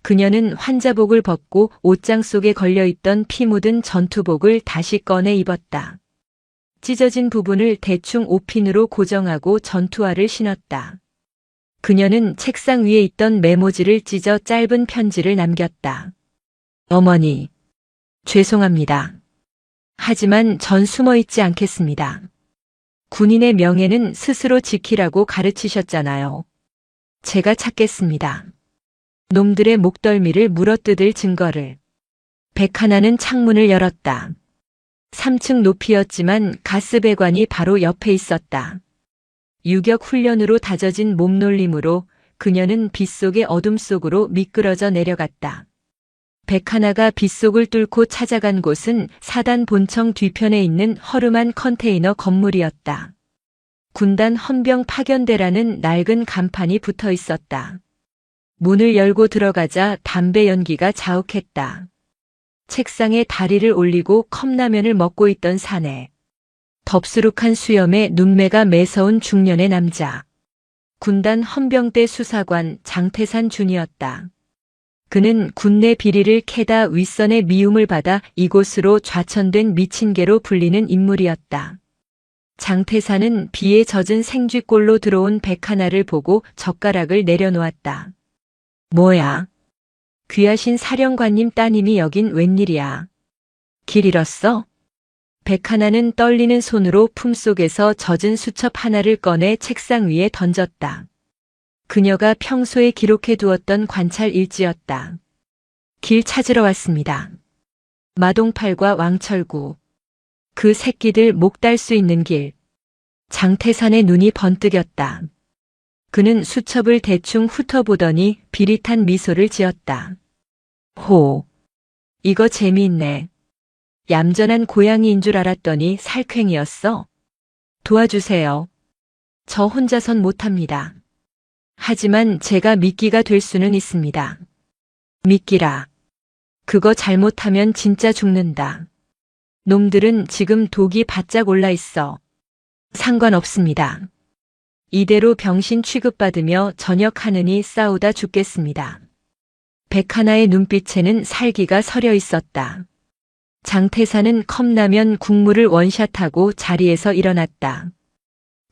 그녀는 환자복을 벗고 옷장 속에 걸려있던 피 묻은 전투복을 다시 꺼내 입었다. 찢어진 부분을 대충 옷핀으로 고정하고 전투화를 신었다. 그녀는 책상 위에 있던 메모지를 찢어 짧은 편지를 남겼다. 어머니, 죄송합니다. 하지만 전 숨어 있지 않겠습니다. 군인의 명예는 스스로 지키라고 가르치셨잖아요. 제가 찾겠습니다. 놈들의 목덜미를 물어뜯을 증거를. 백하나는 창문을 열었다. 3층 높이였지만 가스배관이 바로 옆에 있었다. 유격 훈련으로 다져진 몸놀림으로 그녀는 빗속의 어둠 속으로 미끄러져 내려갔다. 백하나가 빗속을 뚫고 찾아간 곳은 사단 본청 뒤편에 있는 허름한 컨테이너 건물이었다. 군단 헌병 파견대라는 낡은 간판이 붙어 있었다. 문을 열고 들어가자 담배 연기가 자욱했다. 책상에 다리를 올리고 컵라면을 먹고 있던 사내. 덥수룩한 수염에 눈매가 매서운 중년의 남자. 군단 헌병대 수사관 장태산 준이었다. 그는 군내 비리를 캐다 윗선의 미움을 받아 이곳으로 좌천된 미친개로 불리는 인물이었다. 장태산은 비에 젖은 생쥐꼴로 들어온 백하나를 보고 젓가락을 내려놓았다. 뭐야? 귀하신 사령관님 따님이 여긴 웬일이야? 길 잃었어? 백하나는 떨리는 손으로 품속에서 젖은 수첩 하나를 꺼내 책상 위에 던졌다. 그녀가 평소에 기록해 두었던 관찰 일지였다. 길 찾으러 왔습니다. 마동팔과 왕철구. 그 새끼들 목 딸 수 있는 길. 장태산의 눈이 번뜩였다. 그는 수첩을 대충 훑어보더니 비릿한 미소를 지었다. 호. 이거 재미있네. 얌전한 고양이인 줄 알았더니 살쾡이였어. 도와주세요. 저 혼자선 못합니다. 하지만 제가 미끼가 될 수는 있습니다. 미끼라. 그거 잘못하면 진짜 죽는다. 놈들은 지금 독이 바짝 올라 있어. 상관없습니다. 이대로 병신 취급받으며 전역하느니 싸우다 죽겠습니다. 백하나의 눈빛에는 살기가 서려 있었다. 장태산은 컵라면 국물을 원샷하고 자리에서 일어났다.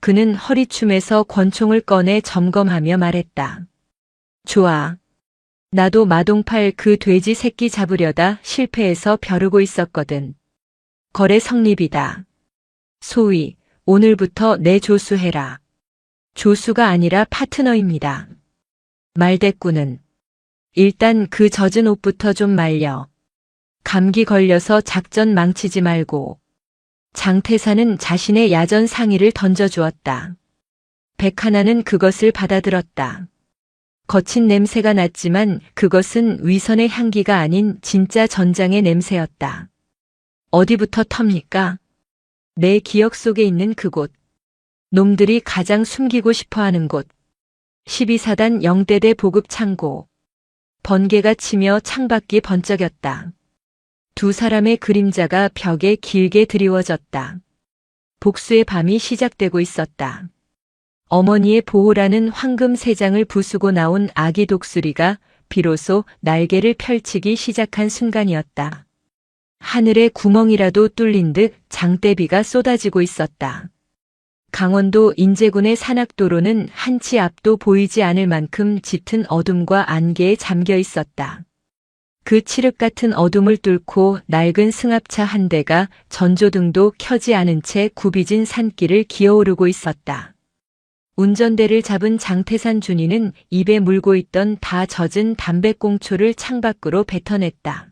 그는 허리춤에서 권총을 꺼내 점검하며 말했다. 좋아. 나도 마동팔 그 돼지 새끼 잡으려다 실패해서 벼르고 있었거든. 거래 성립이다. 소위 오늘부터 내 조수해라. 조수가 아니라 파트너입니다. 말대꾸는 일단 그 젖은 옷부터 좀 말려. 감기 걸려서 작전 망치지 말고. 장태산은 자신의 야전 상의를 던져주었다. 백하나는 그것을 받아들었다. 거친 냄새가 났지만 그것은 위선의 향기가 아닌 진짜 전장의 냄새였다. 어디부터 텁니까? 내 기억 속에 있는 그곳. 놈들이 가장 숨기고 싶어하는 곳. 12사단 영대대 보급 창고. 번개가 치며 창밖이 번쩍였다. 두 사람의 그림자가 벽에 길게 드리워졌다. 복수의 밤이 시작되고 있었다. 어머니의 보호라는 황금 세장을 부수고 나온 아기 독수리가 비로소 날개를 펼치기 시작한 순간이었다. 하늘에 구멍이라도 뚫린 듯 장대비가 쏟아지고 있었다. 강원도 인제군의 산악도로는 한치 앞도 보이지 않을 만큼 짙은 어둠과 안개에 잠겨 있었다. 그 칠흑 같은 어둠을 뚫고 낡은 승합차 한 대가 전조등도 켜지 않은 채 굽이진 산길을 기어오르고 있었다. 운전대를 잡은 장태산 준이는 입에 물고 있던 다 젖은 담배꽁초를 창밖으로 뱉어냈다.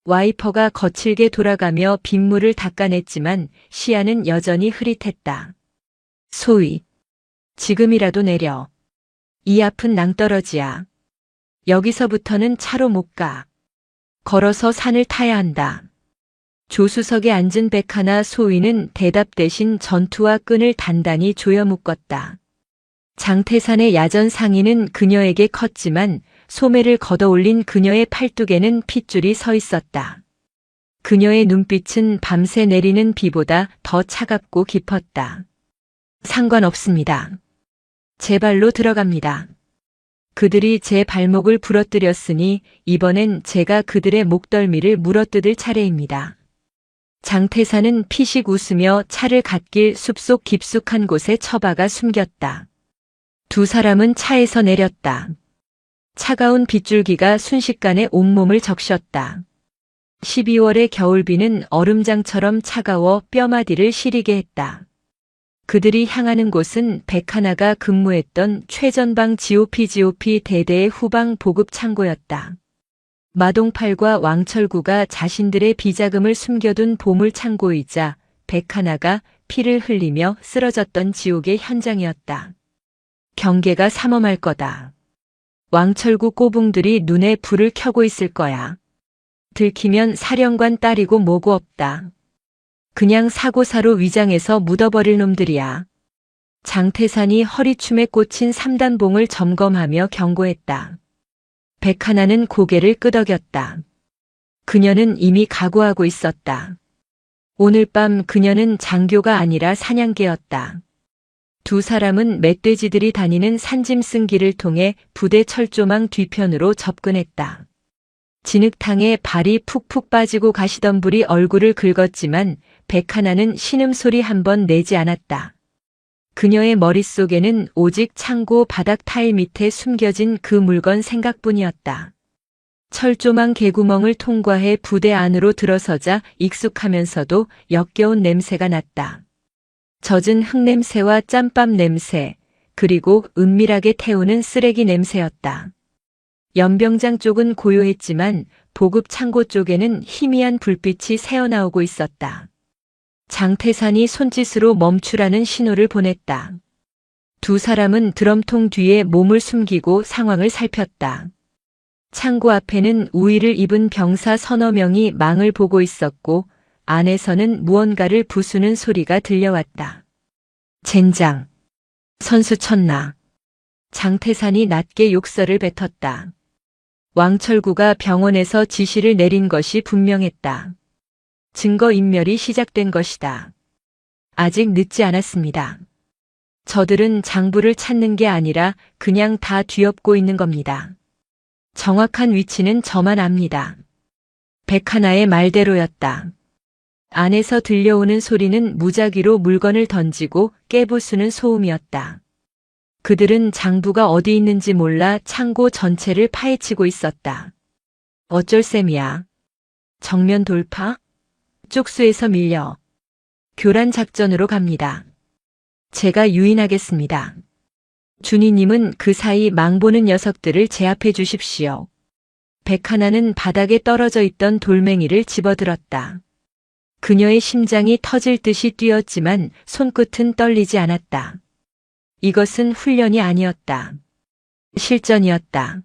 와이퍼가 거칠게 돌아가며 빗물을 닦아냈지만 시야는 여전히 흐릿했다. 소위 지금이라도 내려. 이 앞은 낭떠러지야. 여기서부터는 차로 못 가. 걸어서 산을 타야 한다. 조수석에 앉은 백하나 소위는 대답 대신 전투와 끈을 단단히 조여 묶었다. 장태산의 야전 상의는 그녀에게 컸지만 소매를 걷어올린 그녀의 팔뚝에는 핏줄이 서 있었다. 그녀의 눈빛은 밤새 내리는 비보다 더 차갑고 깊었다. 상관없습니다. 제 발로 들어갑니다. 그들이 제 발목을 부러뜨렸으니 이번엔 제가 그들의 목덜미를 물어뜯을 차례입니다. 장태산은 피식 웃으며 차를 갓길 숲속 깊숙한 곳에 처박아 숨겼다. 두 사람은 차에서 내렸다. 차가운 빗줄기가 순식간에 온몸을 적셨다. 12월의 겨울비는 얼음장처럼 차가워 뼈마디를 시리게 했다. 그들이 향하는 곳은 백하나가 근무했던 최전방 GOP 대대의 후방 보급 창고였다. 마동팔과 왕철구가 자신들의 비자금을 숨겨둔 보물 창고이자 백하나가 피를 흘리며 쓰러졌던 지옥의 현장이었다. 경계가 삼엄할 거다. 왕철구 꼬붕들이 눈에 불을 켜고 있을 거야. 들키면 사령관 딸이고 뭐고 없다. 그냥 사고사로 위장해서 묻어버릴 놈들이야. 장태산이 허리춤에 꽂힌 3단봉을 점검하며 경고했다. 백하나는 고개를 끄덕였다. 그녀는 이미 각오하고 있었다. 오늘 밤 그녀는 장교가 아니라 사냥개였다. 두 사람은 멧돼지들이 다니는 산짐승길을 통해 부대 철조망 뒤편으로 접근했다. 진흙탕에 발이 푹푹 빠지고 가시덤불이 얼굴을 긁었지만 백하나는 신음소리 한 번 내지 않았다. 그녀의 머릿속에는 오직 창고 바닥 타일 밑에 숨겨진 그 물건 생각뿐이었다. 철조망 개구멍을 통과해 부대 안으로 들어서자 익숙하면서도 역겨운 냄새가 났다. 젖은 흙냄새와 짬밥 냄새, 그리고 은밀하게 태우는 쓰레기 냄새였다. 연병장 쪽은 고요했지만 보급 창고 쪽에는 희미한 불빛이 새어나오고 있었다. 장태산이 손짓으로 멈추라는 신호를 보냈다. 두 사람은 드럼통 뒤에 몸을 숨기고 상황을 살폈다. 창고 앞에는 우의를 입은 병사 서너 명이 망을 보고 있었고 안에서는 무언가를 부수는 소리가 들려왔다. 젠장. 선수 쳤나. 장태산이 낮게 욕설을 뱉었다. 왕철구가 병원에서 지시를 내린 것이 분명했다. 증거인멸이 시작된 것이다. 아직 늦지 않았습니다. 저들은 장부를 찾는 게 아니라 그냥 다 뒤엎고 있는 겁니다. 정확한 위치는 저만 압니다. 백하나의 말대로였다. 안에서 들려오는 소리는 무작위로 물건을 던지고 깨부수는 소음이었다. 그들은 장부가 어디 있는지 몰라 창고 전체를 파헤치고 있었다. 어쩔 셈이야. 정면 돌파? 쪽수에서 밀려. 교란 작전으로 갑니다. 제가 유인하겠습니다. 준이님은 그 사이 망보는 녀석들을 제압해 주십시오. 백하나는 바닥에 떨어져 있던 돌멩이를 집어들었다. 그녀의 심장이 터질 듯이 뛰었지만 손끝은 떨리지 않았다. 이것은 훈련이 아니었다. 실전이었다.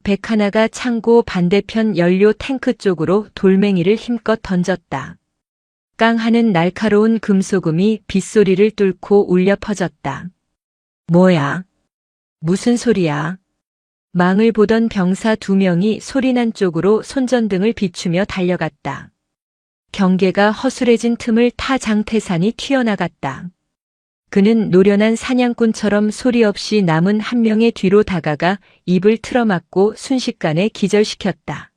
백하나가 창고 반대편 연료 탱크 쪽으로 돌멩이를 힘껏 던졌다. 깡 하는 날카로운 금소금이 빗소리를 뚫고 울려 퍼졌다. 뭐야? 무슨 소리야? 망을 보던 병사 2명이 소리난 쪽으로 손전등을 비추며 달려갔다. 경계가 허술해진 틈을 타 장태산이 튀어나갔다. 그는 노련한 사냥꾼처럼 소리 없이 남은 한 명의 뒤로 다가가 입을 틀어막고 순식간에 기절시켰다.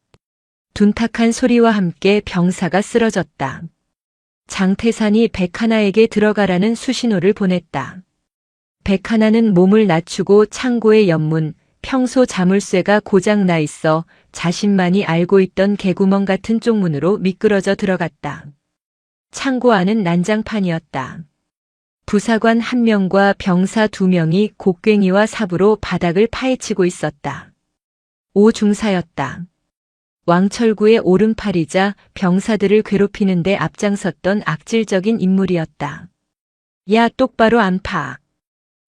둔탁한 소리와 함께 병사가 쓰러졌다. 장태산이 백하나에게 들어가라는 수신호를 보냈다. 백하나는 몸을 낮추고 창고의 옆문, 평소 자물쇠가 고장나 있어 자신만이 알고 있던 개구멍 같은 쪽문으로 미끄러져 들어갔다. 창고 안은 난장판이었다. 부사관 1명과 병사 2명이 곡괭이와 삽으로 바닥을 파헤치고 있었다. 오중사였다. 왕철구의 오른팔이자 병사들을 괴롭히는 데 앞장섰던 악질적인 인물이었다. 야, 똑바로 안 파.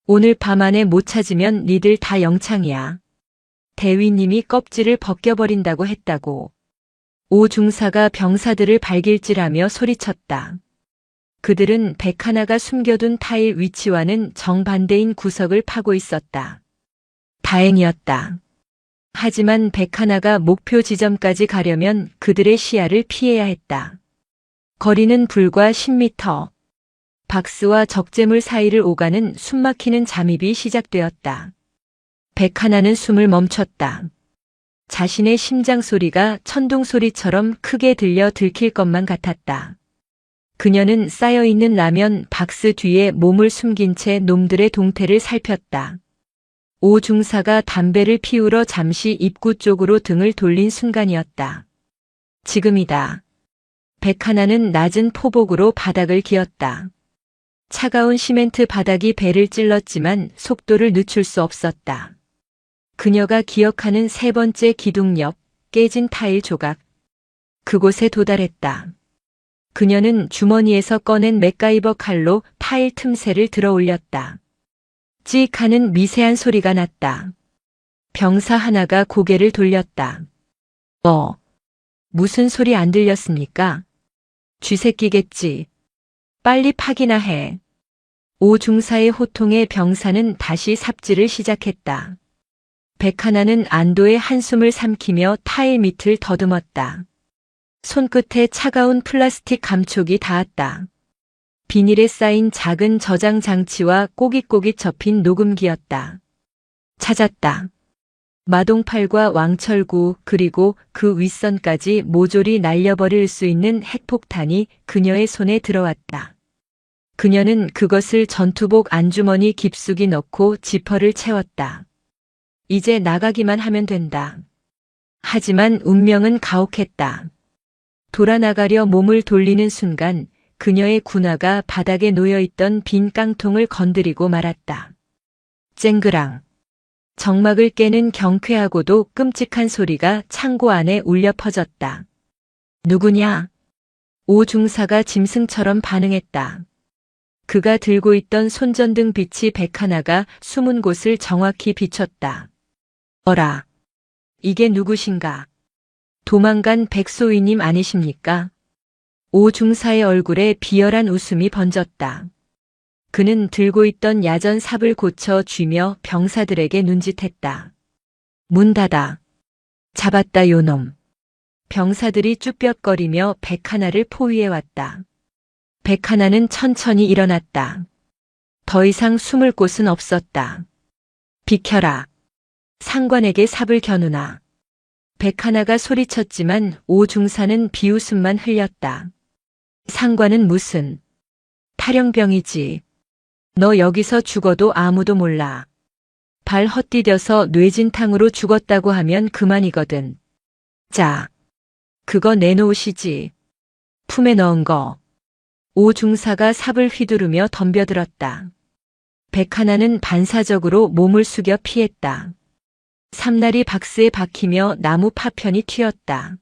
오늘 밤 안에 못 찾으면 니들 다 영창이야. 대위님이 껍질을 벗겨버린다고 했다고. 오중사가 병사들을 발길질하며 소리쳤다. 그들은 백하나가 숨겨둔 타일 위치와는 정반대인 구석을 파고 있었다. 다행이었다. 하지만 백하나가 목표 지점까지 가려면 그들의 시야를 피해야 했다. 거리는 불과 10m. 박스와 적재물 사이를 오가는 숨막히는 잠입이 시작되었다. 백하나는 숨을 멈췄다. 자신의 심장 소리가 천둥 소리처럼 크게 들려 들킬 것만 같았다. 그녀는 쌓여있는 라면 박스 뒤에 몸을 숨긴 채 놈들의 동태를 살폈다. 오중사가 담배를 피우러 잠시 입구 쪽으로 등을 돌린 순간이었다. 지금이다. 백하나는 낮은 포복으로 바닥을 기었다. 차가운 시멘트 바닥이 배를 찔렀지만 속도를 늦출 수 없었다. 그녀가 기억하는 3번째 기둥 옆 깨진 타일 조각. 그곳에 도달했다. 그녀는 주머니에서 꺼낸 맥가이버 칼로 타일 틈새를 들어 올렸다. 찌익 하는 미세한 소리가 났다. 병사 하나가 고개를 돌렸다. 무슨 소리 안 들렸습니까? 쥐새끼겠지. 빨리 파기나 해. 오중사의 호통에 병사는 다시 삽질을 시작했다. 백하나는 안도의 한숨을 삼키며 타일 밑을 더듬었다. 손끝에 차가운 플라스틱 감촉이 닿았다. 비닐에 쌓인 작은 저장 장치와 꼬깃꼬깃 접힌 녹음기였다. 찾았다. 마동팔과 왕철구 그리고 그 윗선까지 모조리 날려버릴 수 있는 핵폭탄이 그녀의 손에 들어왔다. 그녀는 그것을 전투복 안주머니 깊숙이 넣고 지퍼를 채웠다. 이제 나가기만 하면 된다. 하지만 운명은 가혹했다. 돌아나가려 몸을 돌리는 순간 그녀의 군화가 바닥에 놓여있던 빈 깡통을 건드리고 말았다. 쨍그랑. 정막을 깨는 경쾌하고도 끔찍한 소리가 창고 안에 울려 퍼졌다. 누구냐? 오 중사가 짐승처럼 반응했다. 그가 들고 있던 손전등 빛이 백 하나가 숨은 곳을 정확히 비췄다. 어라. 이게 누구신가? 도망간 백소희님 아니십니까? 오 중사의 얼굴에 비열한 웃음이 번졌다. 그는 들고 있던 야전 삽을 고쳐 쥐며 병사들에게 눈짓했다. 문 닫아. 잡았다 요놈. 병사들이 쭈뼛거리며 백 하나를 포위해왔다. 백 하나는 천천히 일어났다. 더 이상 숨을 곳은 없었다. 비켜라. 상관에게 삽을 겨누나. 백 하나가 소리쳤지만 오 중사는 비웃음만 흘렸다. 상관은 무슨. 탈영병이지. 너 여기서 죽어도 아무도 몰라. 발 헛디뎌서 뇌진탕으로 죽었다고 하면 그만이거든. 자, 그거 내놓으시지. 품에 넣은 거. 오 중사가 삽을 휘두르며 덤벼들었다. 백 하나는 반사적으로 몸을 숙여 피했다. 삼날이 박스에 박히며 나무 파편이 튀었다.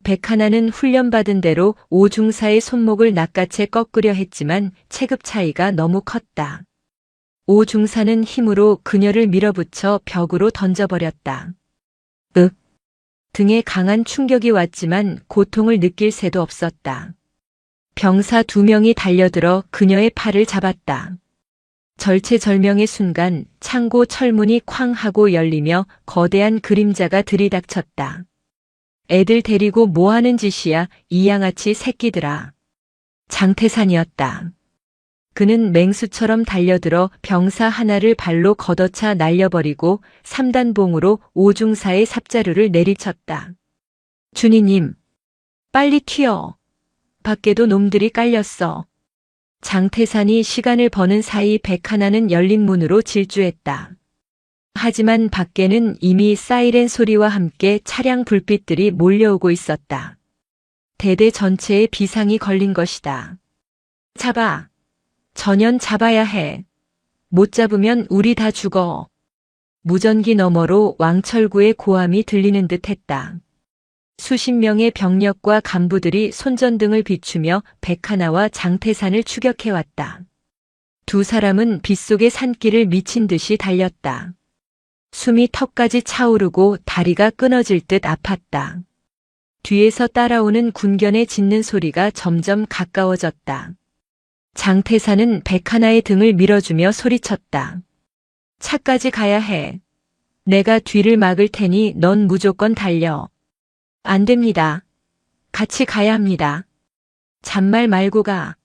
백 하나는 훈련받은 대로 오 중사의 손목을 낚아채 꺾으려 했지만 체급 차이가 너무 컸다. 오 중사는 힘으로 그녀를 밀어붙여 벽으로 던져버렸다. 등에 강한 충격이 왔지만 고통을 느낄 새도 없었다. 병사 2명이 달려들어 그녀의 팔을 잡았다. 절체절명의 순간 창고 철문이 쾅 하고 열리며 거대한 그림자가 들이닥쳤다. 애들 데리고 뭐하는 짓이야 이 양아치 새끼들아. 장태산이었다. 그는 맹수처럼 달려들어 병사 하나를 발로 걷어차 날려버리고 3단봉으로 오중사의 삽자루를 내리쳤다. 준이님, 빨리 튀어. 밖에도 놈들이 깔렸어. 장태산이 시간을 버는 사이 백 하나는 열린 문으로 질주했다. 하지만 밖에는 이미 사이렌 소리와 함께 차량 불빛들이 몰려오고 있었다. 대대 전체에 비상이 걸린 것이다. 잡아. 전연 잡아야 해. 못 잡으면 우리 다 죽어. 무전기 너머로 왕철구의 고함이 들리는 듯 했다. 수십 명의 병력과 간부들이 손전등을 비추며 백하나와 장태산을 추격해왔다. 두 사람은 빗속의 산길을 미친 듯이 달렸다. 숨이 턱까지 차오르고 다리가 끊어질 듯 아팠다. 뒤에서 따라오는 군견의 짖는 소리가 점점 가까워졌다. 장태산은 백하나의 등을 밀어주며 소리쳤다. 차까지 가야 해. 내가 뒤를 막을 테니 넌 무조건 달려. 안 됩니다. 같이 가야 합니다. 잔말 말고 가.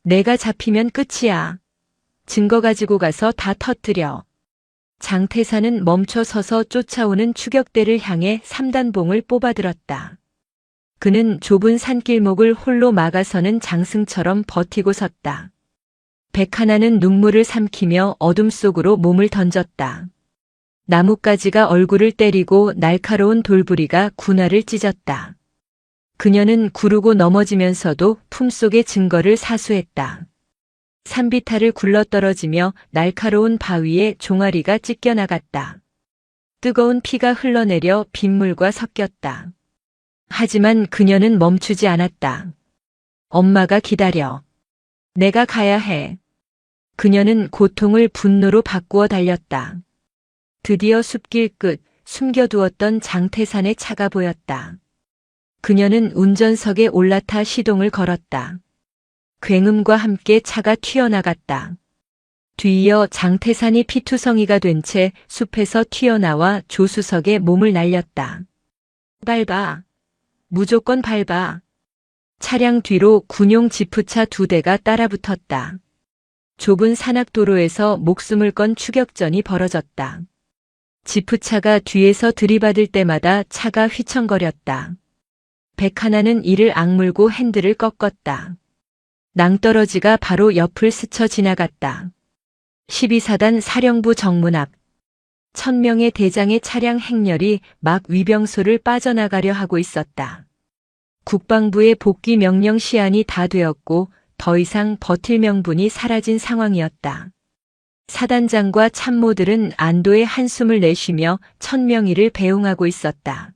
내가 잡히면 끝이야. 증거 가지고 가서 다 터뜨려. 장태산은 멈춰 서서 쫓아오는 추격대를 향해 3단봉을 뽑아들었다. 그는 좁은 산길목을 홀로 막아서는 장승처럼 버티고 섰다. 백하나는 눈물을 삼키며 어둠 속으로 몸을 던졌다. 나뭇가지가 얼굴을 때리고 날카로운 돌부리가 군화를 찢었다. 그녀는 구르고 넘어지면서도 품속의 증거를 사수했다. 산비탈을 굴러떨어지며 날카로운 바위에 종아리가 찢겨나갔다. 뜨거운 피가 흘러내려 빗물과 섞였다. 하지만 그녀는 멈추지 않았다. 엄마가 기다려. 내가 가야 해. 그녀는 고통을 분노로 바꾸어 달렸다. 드디어 숲길 끝 숨겨두었던 장태산의 차가 보였다. 그녀는 운전석에 올라타 시동을 걸었다. 굉음과 함께 차가 튀어나갔다. 뒤이어 장태산이 피투성이가 된 채 숲에서 튀어나와 조수석에 몸을 날렸다. 밟아. 무조건 밟아. 차량 뒤로 군용 지프차 2대가 따라붙었다. 좁은 산악도로에서 목숨을 건 추격전이 벌어졌다. 지프차가 뒤에서 들이받을 때마다 차가 휘청거렸다. 백하나는 이를 악물고 핸들을 꺾었다. 낭떠러지가 바로 옆을 스쳐 지나갔다. 12사단 사령부 정문 앞. 1000명의 대장의 차량 행렬이 막 위병소를 빠져나가려 하고 있었다. 국방부의 복귀 명령 시한이 다 되었고 더 이상 버틸 명분이 사라진 상황이었다. 사단장과 참모들은 안도의 한숨을 내쉬며 천명희를 배웅하고 있었다.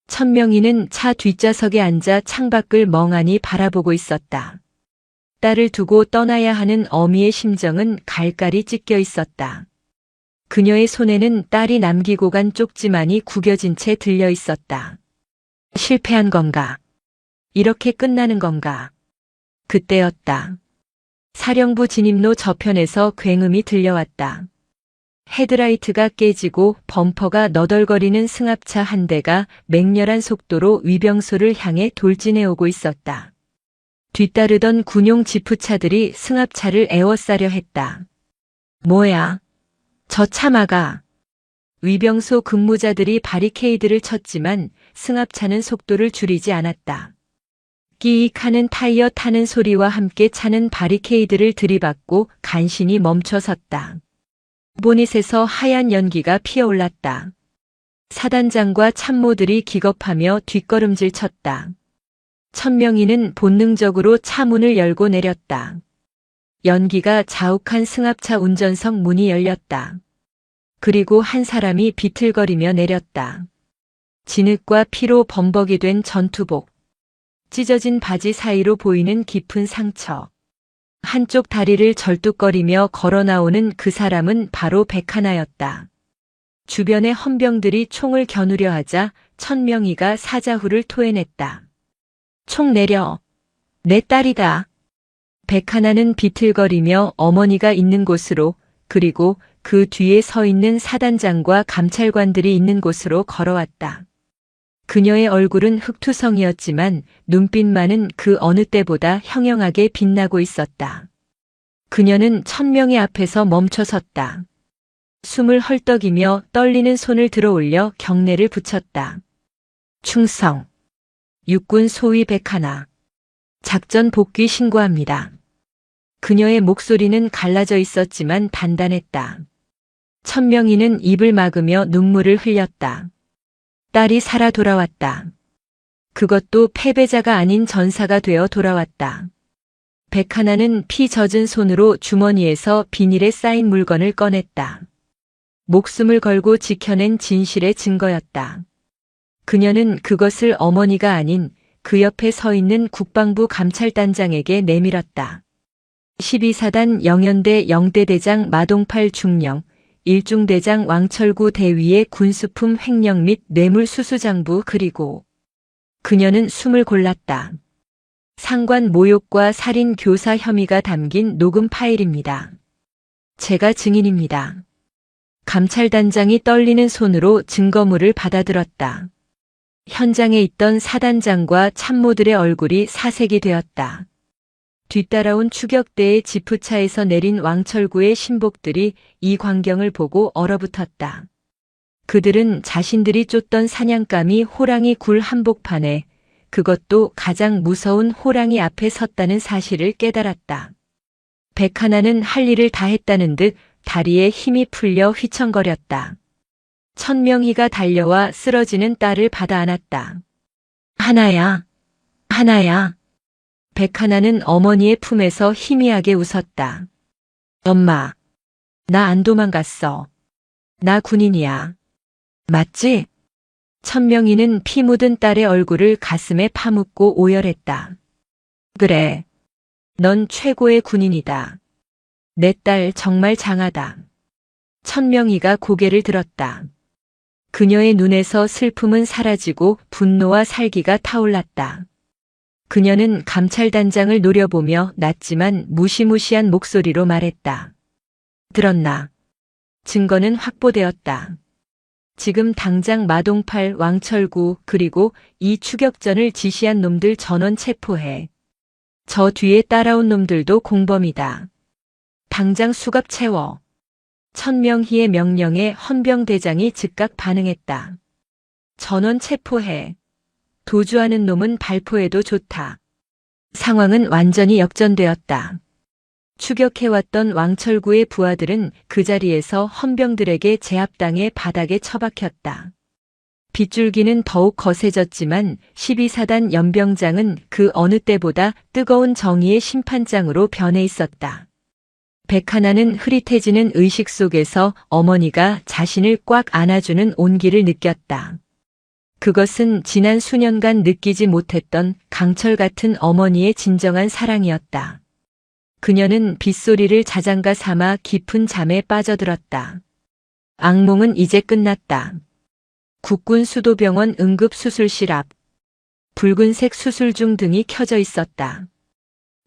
천명희는 차 뒷좌석에 앉아 창밖을 멍하니 바라보고 있었다. 딸을 두고 떠나야 하는 어미의 심정은 갈갈이 찢겨 있었다. 그녀의 손에는 딸이 남기고 간 쪽지만이 구겨진 채 들려 있었다. 실패한 건가? 이렇게 끝나는 건가? 그때였다. 사령부 진입로 저편에서 굉음이 들려왔다. 헤드라이트가 깨지고 범퍼가 너덜거리는 승합차 한 대가 맹렬한 속도로 위병소를 향해 돌진해 오고 있었다. 뒤따르던 군용 지프차들이 승합차를 에워싸려 했다. 뭐야? 저 차 막아. 위병소 근무자들이 바리케이드를 쳤지만 승합차는 속도를 줄이지 않았다. 끼익하는 타이어 타는 소리와 함께 차는 바리케이드를 들이받고 간신히 멈춰섰다. 보닛에서 하얀 연기가 피어올랐다. 사단장과 참모들이 기겁하며 뒷걸음질 쳤다. 천명희는 본능적으로 차 문을 열고 내렸다. 연기가 자욱한 승합차 운전석 문이 열렸다. 그리고 한 사람이 비틀거리며 내렸다. 진흙과 피로 범벅이 된 전투복. 찢어진 바지 사이로 보이는 깊은 상처. 한쪽 다리를 절뚝거리며 걸어 나오는 그 사람은 바로 백하나였다. 주변의 헌병들이 총을 겨누려 하자 천명희가 사자후를 토해냈다. 총 내려. 내 딸이다. 백하나는 비틀거리며 어머니가 있는 곳으로, 그리고 그 뒤에 서 있는 사단장과 감찰관들이 있는 곳으로 걸어왔다. 그녀의 얼굴은 흑투성이었지만 눈빛만은 그 어느 때보다 형형하게 빛나고 있었다. 그녀는 천명희 앞에서 멈춰 섰다. 숨을 헐떡이며 떨리는 손을 들어 올려 경례를 붙였다. 충성. 육군 소위 백하나. 작전 복귀 신고합니다. 그녀의 목소리는 갈라져 있었지만 단단했다. 천명희는 입을 막으며 눈물을 흘렸다. 딸이 살아 돌아왔다. 그것도 패배자가 아닌 전사가 되어 돌아왔다. 백하나는 피 젖은 손으로 주머니에서 비닐에 쌓인 물건을 꺼냈다. 목숨을 걸고 지켜낸 진실의 증거였다. 그녀는 그것을 어머니가 아닌 그 옆에 서 있는 국방부 감찰단장에게 내밀었다. 12사단 영연대 영대대장 마동팔 중령, 일중대장 왕철구 대위의 군수품 횡령 및 뇌물수수장부. 그리고 그녀는 숨을 골랐다. 상관 모욕과 살인 교사 혐의가 담긴 녹음 파일입니다. 제가 증인입니다. 감찰단장이 떨리는 손으로 증거물을 받아들었다. 현장에 있던 사단장과 참모들의 얼굴이 사색이 되었다. 뒤따라온 추격대의 지프차에서 내린 왕철구의 신복들이 이 광경을 보고 얼어붙었다. 그들은 자신들이 쫓던 사냥감이 호랑이 굴 한복판에, 그것도 가장 무서운 호랑이 앞에 섰다는 사실을 깨달았다. 백하나는 할 일을 다 했다는 듯 다리에 힘이 풀려 휘청거렸다. 천명희가 달려와 쓰러지는 딸을 받아 안았다. 하나야, 하나야. 백하나는 어머니의 품에서 희미하게 웃었다. 엄마, 나 안 도망갔어. 나 군인이야. 맞지? 천명희는 피 묻은 딸의 얼굴을 가슴에 파묻고 오열했다. 그래, 넌 최고의 군인이다. 내 딸 정말 장하다. 천명희가 고개를 들었다. 그녀의 눈에서 슬픔은 사라지고 분노와 살기가 타올랐다. 그녀는 감찰단장을 노려보며 낮지만 무시무시한 목소리로 말했다. 들었나? 증거는 확보되었다. 지금 당장 마동팔, 왕철구 그리고 이 추격전을 지시한 놈들 전원 체포해. 저 뒤에 따라온 놈들도 공범이다. 당장 수갑 채워. 천명희의 명령에 헌병대장이 즉각 반응했다. 전원 체포해. 도주하는 놈은 발포해도 좋다. 상황은 완전히 역전되었다. 추격해왔던 왕철구의 부하들은 그 자리에서 헌병들에게 제압당해 바닥에 처박혔다. 빗줄기는 더욱 거세졌지만 12사단 연병장은 그 어느 때보다 뜨거운 정의의 심판장으로 변해 있었다. 백하나는 흐릿해지는 의식 속에서 어머니가 자신을 꽉 안아주는 온기를 느꼈다. 그것은 지난 수년간 느끼지 못했던 강철 같은 어머니의 진정한 사랑이었다. 그녀는 빗소리를 자장가 삼아 깊은 잠에 빠져들었다. 악몽은 이제 끝났다. 국군 수도병원 응급수술실 앞. 붉은색 수술중 등이 켜져 있었다.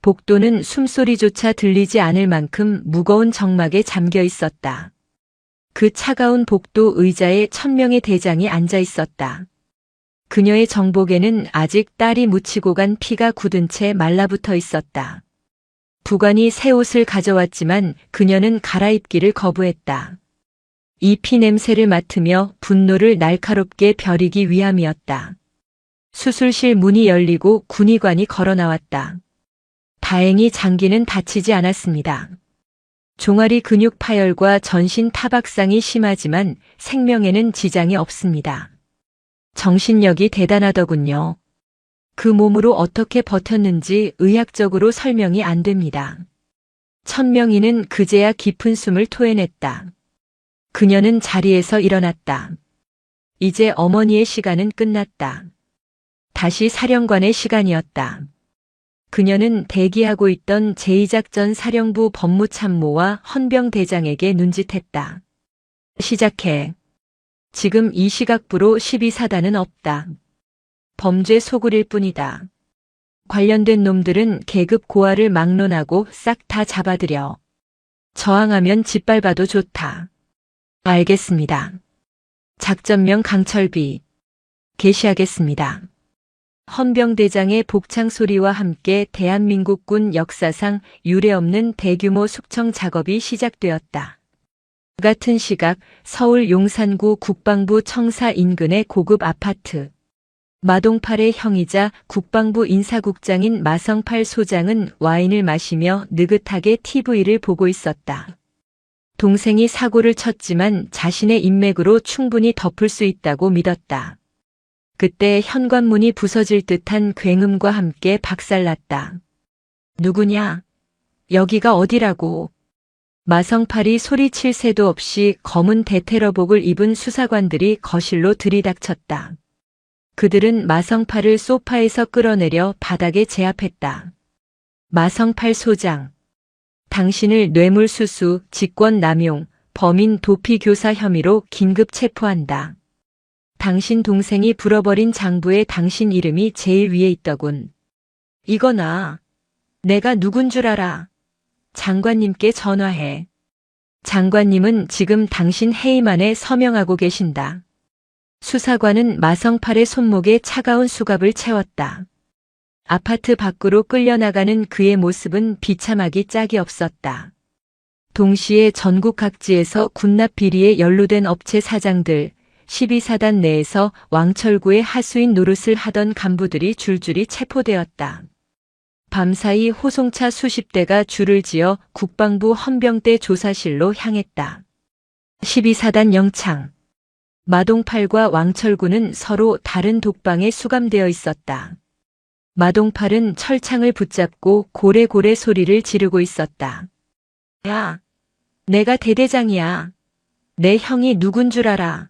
복도는 숨소리조차 들리지 않을 만큼 무거운 정막에 잠겨 있었다. 그 차가운 복도 의자에 천명의 대장이 앉아 있었다. 그녀의 정복에는 아직 딸이 묻히고 간 피가 굳은 채 말라붙어 있었다. 부관이 새 옷을 가져왔지만 그녀는 갈아입기를 거부했다. 이 피 냄새를 맡으며 분노를 날카롭게 벼리기 위함이었다. 수술실 문이 열리고 군의관이 걸어 나왔다. 다행히 장기는 다치지 않았습니다. 종아리 근육 파열과 전신 타박상이 심하지만 생명에는 지장이 없습니다. 정신력이 대단하더군요. 그 몸으로 어떻게 버텼는지 의학적으로 설명이 안 됩니다. 천명희는 그제야 깊은 숨을 토해냈다. 그녀는 자리에서 일어났다. 이제 어머니의 시간은 끝났다. 다시 사령관의 시간이었다. 그녀는 대기하고 있던 제2작전 사령부 법무참모와 헌병대장에게 눈짓했다. 시작해. 지금 이 시각부로 12사단은 없다. 범죄 소굴일 뿐이다. 관련된 놈들은 계급 고하를 막론하고 싹 다 잡아들여. 저항하면 짓밟아도 좋다. 알겠습니다. 작전명 강철비. 개시하겠습니다. 헌병대장의 복창 소리와 함께 대한민국군 역사상 유례없는 대규모 숙청 작업이 시작되었다. 같은 시각 서울 용산구 국방부 청사 인근의 고급 아파트. 마동팔의 형이자 국방부 인사국장인 마성팔 소장은 와인을 마시며 느긋하게 TV를 보고 있었다. 동생이 사고를 쳤지만 자신의 인맥으로 충분히 덮을 수 있다고 믿었다. 그때 현관문이 부서질 듯한 굉음과 함께 박살났다. 누구냐? 여기가 어디라고? 마성팔이 소리칠 새도 없이 검은 대테러복을 입은 수사관들이 거실로 들이닥쳤다. 그들은 마성팔을 소파에서 끌어내려 바닥에 제압했다. 마성팔 소장. 당신을 뇌물수수, 직권남용, 범인 도피교사 혐의로 긴급 체포한다. 당신 동생이 불어버린 장부에 당신 이름이 제일 위에 있더군. 이거나. 내가 누군 줄 알아. 장관님께 전화해. 장관님은 지금 당신 해임 안에 서명하고 계신다. 수사관은 마성팔의 손목에 차가운 수갑을 채웠다. 아파트 밖으로 끌려나가는 그의 모습은 비참하기 짝이 없었다. 동시에 전국 각지에서 군납 비리에 연루된 업체 사장들, 12사단 내에서 왕철구의 하수인 노릇을 하던 간부들이 줄줄이 체포되었다. 밤사이 호송차 수십 대가 줄을 지어 국방부 헌병대 조사실로 향했다. 12사단 영창. 마동팔과 왕철구는 서로 다른 독방에 수감되어 있었다. 마동팔은 철창을 붙잡고 고래고래 소리를 지르고 있었다. 야, 내가 대대장이야. 내 형이 누군 줄 알아.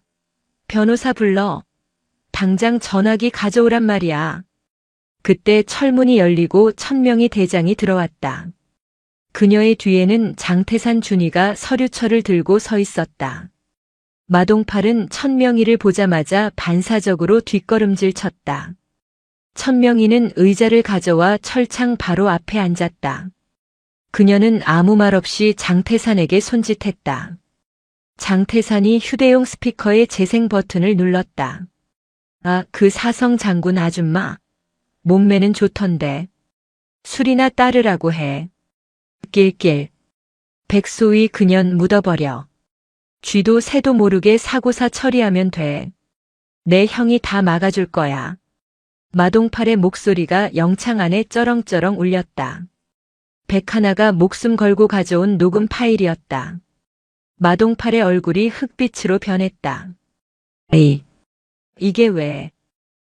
변호사 불러. 당장 전화기 가져오란 말이야. 그때 철문이 열리고 천명희 대장이 들어왔다. 그녀의 뒤에는 장태산 준이가 서류철을 들고 서 있었다. 마동팔은 천명희를 보자마자 반사적으로 뒷걸음질 쳤다. 천명희는 의자를 가져와 철창 바로 앞에 앉았다. 그녀는 아무 말 없이 장태산에게 손짓했다. 장태산이 휴대용 스피커의 재생 버튼을 눌렀다. 아, 그 사성 장군 아줌마. 몸매는 좋던데. 술이나 따르라고 해. 낄낄. 백소위 그년 묻어버려. 쥐도 새도 모르게 사고사 처리하면 돼. 내 형이 다 막아줄 거야. 마동팔의 목소리가 영창 안에 쩌렁쩌렁 울렸다. 백하나가 목숨 걸고 가져온 녹음 파일이었다. 마동팔의 얼굴이 흑빛으로 변했다. 에이, 이게 왜?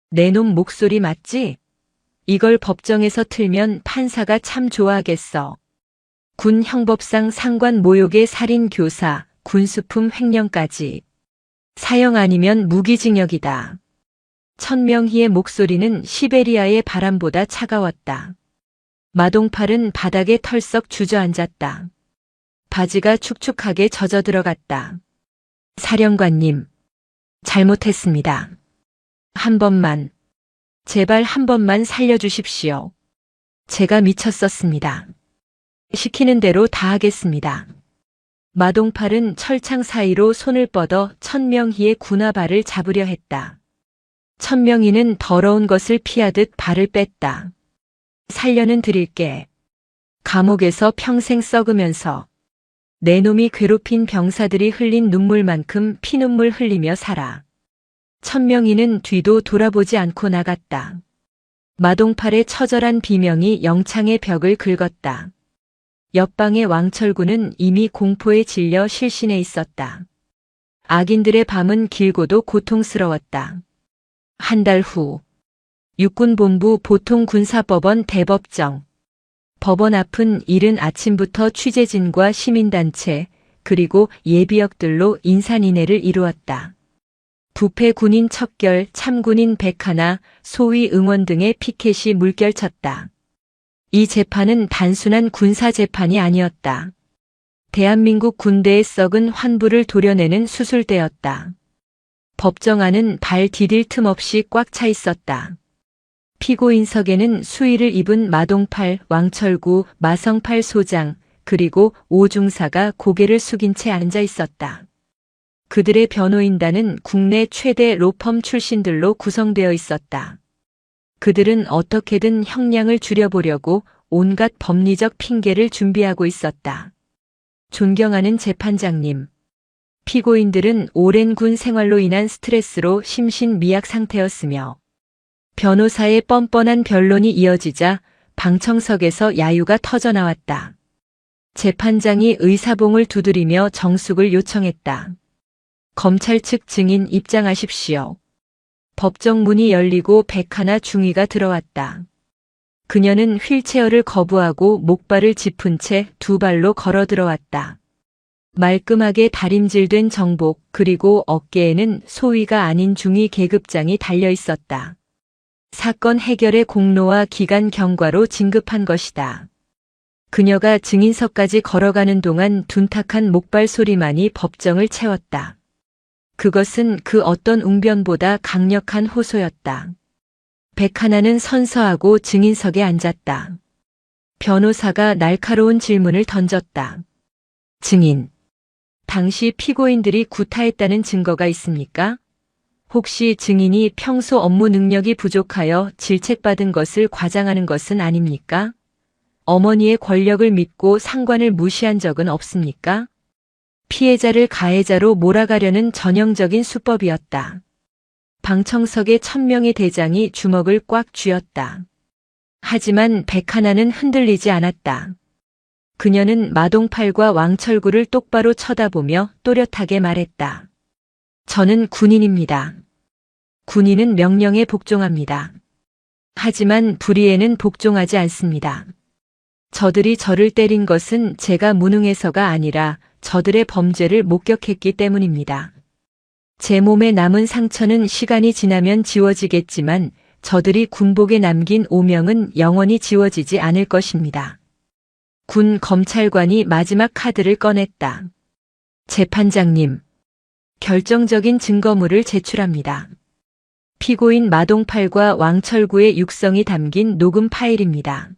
내 놈 목소리 맞지? 이걸 법정에서 틀면 판사가 참 좋아하겠어. 군 형법상 상관 모욕의 살인 교사, 군수품 횡령까지. 사형 아니면 무기징역이다. 천명희의 목소리는 시베리아의 바람보다 차가웠다. 마동팔은 바닥에 털썩 주저앉았다. 바지가 축축하게 젖어 들어갔다. 사령관님, 잘못했습니다. 한 번만, 제발 한 번만 살려주십시오. 제가 미쳤었습니다. 시키는 대로 다 하겠습니다. 마동팔은 철창 사이로 손을 뻗어 천명희의 군화발을 잡으려 했다. 천명희는 더러운 것을 피하듯 발을 뺐다. 살려는 드릴게. 감옥에서 평생 썩으면서 내 놈이 괴롭힌 병사들이 흘린 눈물만큼 피눈물 흘리며 살아. 천명희는 뒤도 돌아보지 않고 나갔다. 마동팔의 처절한 비명이 영창의 벽을 긁었다. 옆방의 왕철구는 이미 공포에 질려 실신해 있었다. 악인들의 밤은 길고도 고통스러웠다. 한 달 후, 육군본부 보통군사법원 대법정. 법원 앞은 이른 아침부터 취재진과 시민단체, 그리고 예비역들로 인산인해를 이루었다. 부패 군인 척결, 참군인 백하나, 소위 응원 등의 피켓이 물결쳤다. 이 재판은 단순한 군사재판이 아니었다. 대한민국 군대의 썩은 환부를 도려내는 수술대였다. 법정 안은 발 디딜 틈 없이 꽉 차 있었다. 피고인석에는 수의를 입은 마동팔, 왕철구, 마성팔 소장, 그리고 오중사가 고개를 숙인 채 앉아 있었다. 그들의 변호인단은 국내 최대 로펌 출신들로 구성되어 있었다. 그들은 어떻게든 형량을 줄여보려고 온갖 법리적 핑계를 준비하고 있었다. 존경하는 재판장님. 피고인들은 오랜 군 생활로 인한 스트레스로 심신미약 상태였으며 변호사의 뻔뻔한 변론이 이어지자 방청석에서 야유가 터져나왔다. 재판장이 의사봉을 두드리며 정숙을 요청했다. 검찰 측 증인 입장하십시오. 법정 문이 열리고 백하나 중위가 들어왔다. 그녀는 휠체어를 거부하고 목발을 짚은 채 두 발로 걸어 들어왔다. 말끔하게 다림질된 정복, 그리고 어깨에는 소위가 아닌 중위 계급장이 달려 있었다. 사건 해결의 공로와 기간 경과로 진급한 것이다. 그녀가 증인석까지 걸어가는 동안 둔탁한 목발 소리만이 법정을 채웠다. 그것은 그 어떤 웅변보다 강력한 호소였다. 백하나는 선서하고 증인석에 앉았다. 변호사가 날카로운 질문을 던졌다. 증인, 당시 피고인들이 구타했다는 증거가 있습니까? 혹시 증인이 평소 업무 능력이 부족하여 질책받은 것을 과장하는 것은 아닙니까? 어머니의 권력을 믿고 상관을 무시한 적은 없습니까? 피해자를 가해자로 몰아가려는 전형적인 수법이었다. 방청석의 1000명의 대장이 주먹을 꽉 쥐었다. 하지만 백하나는 흔들리지 않았다. 그녀는 마동팔과 왕철구를 똑바로 쳐다보며 또렷하게 말했다. 저는 군인입니다. 군인은 명령에 복종합니다. 하지만 불의에는 복종하지 않습니다. 저들이 저를 때린 것은 제가 무능해서가 아니라 저들의 범죄를 목격했기 때문입니다. 제 몸에 남은 상처는 시간이 지나면 지워지겠지만 저들이 군복에 남긴 오명은 영원히 지워지지 않을 것입니다. 군 검찰관이 마지막 카드를 꺼냈다. 재판장님, 결정적인 증거물을 제출합니다. 피고인 마동팔과 왕철구의 육성이 담긴 녹음 파일입니다.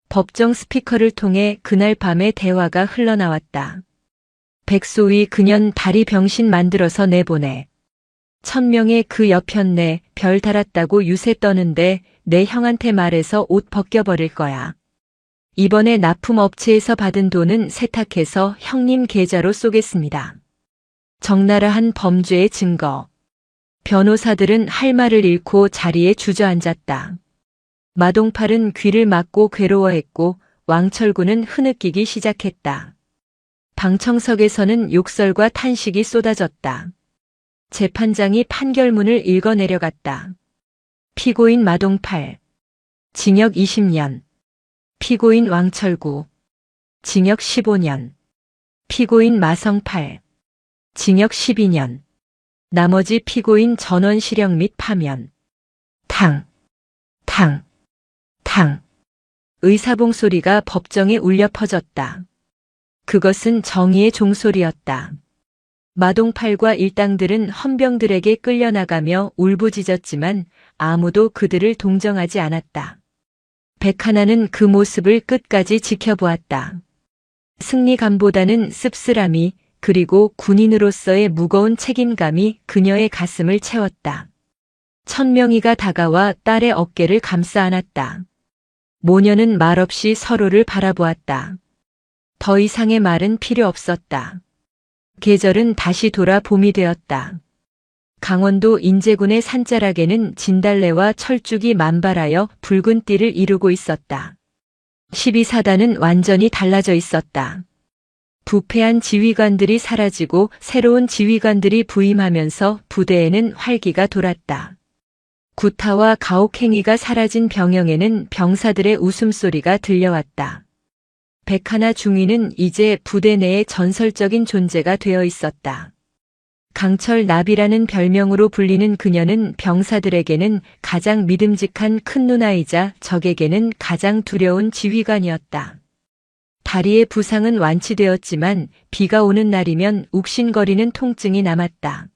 법정 스피커를 통해 그날 밤의 대화가 흘러나왔다. 백소위 그년 다리 병신 만들어서 내보내. 천명에 그 여편네 별 달았다고 유세 떠는데 내 형한테 말해서 옷 벗겨버릴 거야. 이번에 납품업체에서 받은 돈은 세탁해서 형님 계좌로 쏘겠습니다. 적나라한 범죄의 증거. 변호사들은 할 말을 잃고 자리에 주저앉았다. 마동팔은 귀를 막고 괴로워했고 왕철구는 흐느끼기 시작했다. 방청석에서는 욕설과 탄식이 쏟아졌다. 재판장이 판결문을 읽어내려갔다. 피고인 마동팔, 징역 20년. 피고인 왕철구, 징역 15년. 피고인 마성팔, 징역 12년. 나머지 피고인 전원 실형 및 파면. 탕, 탕, 탕. 의사봉 소리가 법정에 울려 퍼졌다. 그것은 정의의 종소리였다. 마동팔과 일당들은 헌병들에게 끌려나가며 울부짖었지만 아무도 그들을 동정하지 않았다. 백하나는 그 모습을 끝까지 지켜보았다. 승리감보다는 씁쓸함이 그리고 군인으로서의 무거운 책임감이 그녀의 가슴을 채웠다. 천명이가 다가와 딸의 어깨를 감싸 안았다. 모녀는 말없이 서로를 바라보았다. 더 이상의 말은 필요 없었다. 계절은 다시 돌아 봄이 되었다. 강원도 인제군의 산자락에는 진달래와 철쭉이 만발하여 붉은 띠를 이루고 있었다. 12사단은 완전히 달라져 있었다. 부패한 지휘관들이 사라지고 새로운 지휘관들이 부임하면서 부대에는 활기가 돌았다. 구타와 가혹행위가 사라진 병영에는 병사들의 웃음소리가 들려왔다. 백하나 중위는 이제 부대 내의 전설적인 존재가 되어 있었다. 강철 나비라는 별명으로 불리는 그녀는 병사들에게는 가장 믿음직한 큰 누나이자 적에게는 가장 두려운 지휘관이었다. 다리의 부상은 완치되었지만 비가 오는 날이면 욱신거리는 통증이 남았다.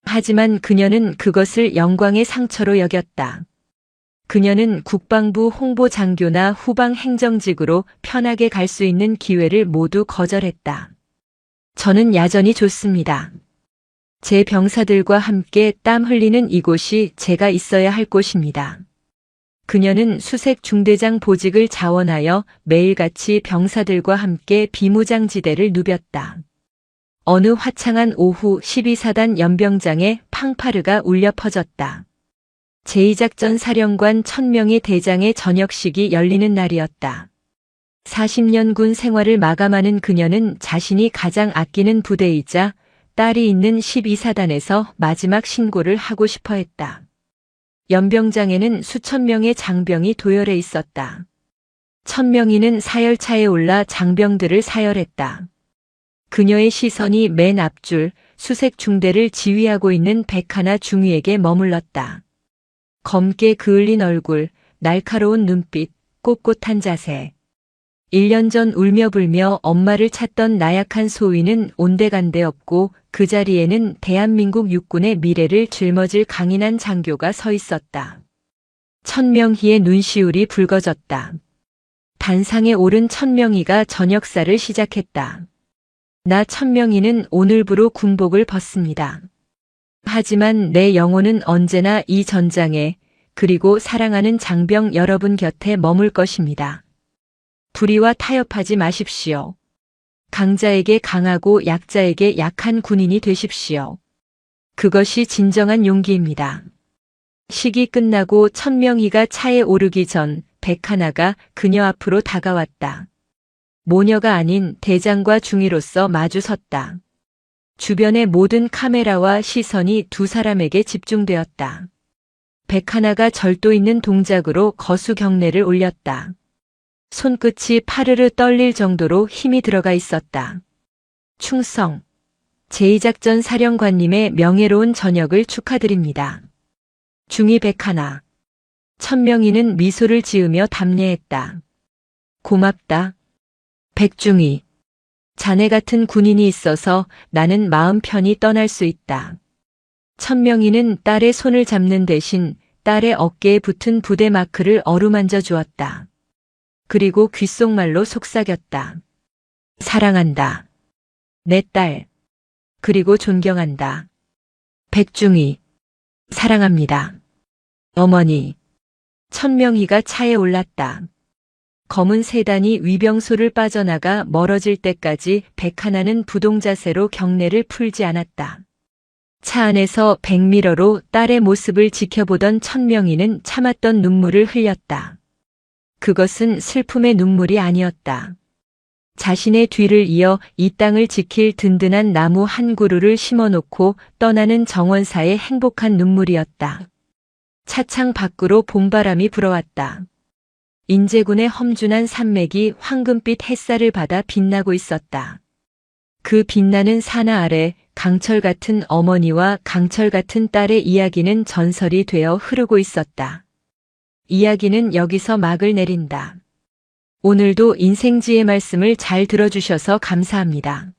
하지만 그녀는 그것을 영광의 상처로 여겼다. 그녀는 국방부 홍보장교나 후방 행정직으로 편하게 갈 수 있는 기회를 모두 거절했다. 저는 야전이 좋습니다. 제 병사들과 함께 땀 흘리는 이곳이 제가 있어야 할 곳입니다. 그녀는 수색 중대장 보직을 자원하여 매일같이 병사들과 함께 비무장지대를 누볐다. 어느 화창한 오후 12사단 연병장에 팡파르가 울려 퍼졌다. 제2작전 사령관 천명희 대장의 저녁식이 열리는 날이었다. 40년 군 생활을 마감하는 그녀는 자신이 가장 아끼는 부대이자 딸이 있는 12사단에서 마지막 신고를 하고 싶어 했다. 연병장에는 수천 명의 장병이 도열해 있었다. 천명희는 사열차에 올라 장병들을 사열했다. 그녀의 시선이 맨 앞줄 수색 중대를 지휘하고 있는 백하나 중위에게 머물렀다. 검게 그을린 얼굴, 날카로운 눈빛, 꼿꼿한 자세. 1년 전 울며불며 엄마를 찾던 나약한 소위는 온데간데 없고 그 자리에는 대한민국 육군의 미래를 짊어질 강인한 장교가 서 있었다. 천명희의 눈시울이 붉어졌다. 단상에 오른 천명희가 전역사를 시작했다. 나 천명희는 오늘부로 군복을 벗습니다. 하지만 내 영혼은 언제나 이 전장에 그리고 사랑하는 장병 여러분 곁에 머물 것입니다. 불의와 타협하지 마십시오. 강자에게 강하고 약자에게 약한 군인이 되십시오. 그것이 진정한 용기입니다. 식이 끝나고 천명희가 차에 오르기 전 백하나가 그녀 앞으로 다가왔다. 모녀가 아닌 대장과 중위로서 마주 섰다. 주변의 모든 카메라와 시선이 두 사람에게 집중되었다. 백하나가 절도 있는 동작으로 거수 경례를 올렸다. 손끝이 파르르 떨릴 정도로 힘이 들어가 있었다. 충성. 제2작전 사령관님의 명예로운 전역을 축하드립니다. 중위 백하나. 천명희는 미소를 지으며 답례했다. 고맙다. 백중위. 자네 같은 군인이 있어서 나는 마음 편히 떠날 수 있다. 천명희는 딸의 손을 잡는 대신 딸의 어깨에 붙은 부대 마크를 어루만져 주었다. 그리고 귓속말로 속삭였다. 사랑한다. 내 딸. 그리고 존경한다. 백중희. 사랑합니다. 어머니. 천명희가 차에 올랐다. 검은 세단이 위병소를 빠져나가 멀어질 때까지 백하나는 부동자세로 경례를 풀지 않았다. 차 안에서 백미러로 딸의 모습을 지켜보던 천명희는 참았던 눈물을 흘렸다. 그것은 슬픔의 눈물이 아니었다. 자신의 뒤를 이어 이 땅을 지킬 든든한 나무 한 그루를 심어놓고 떠나는 정원사의 행복한 눈물이었다. 차창 밖으로 봄바람이 불어왔다. 인제군의 험준한 산맥이 황금빛 햇살을 받아 빛나고 있었다. 그 빛나는 산하 아래 강철 같은 어머니와 강철 같은 딸의 이야기는 전설이 되어 흐르고 있었다. 이야기는 여기서 막을 내린다. 오늘도 인생지의 말씀을 잘 들어주셔서 감사합니다.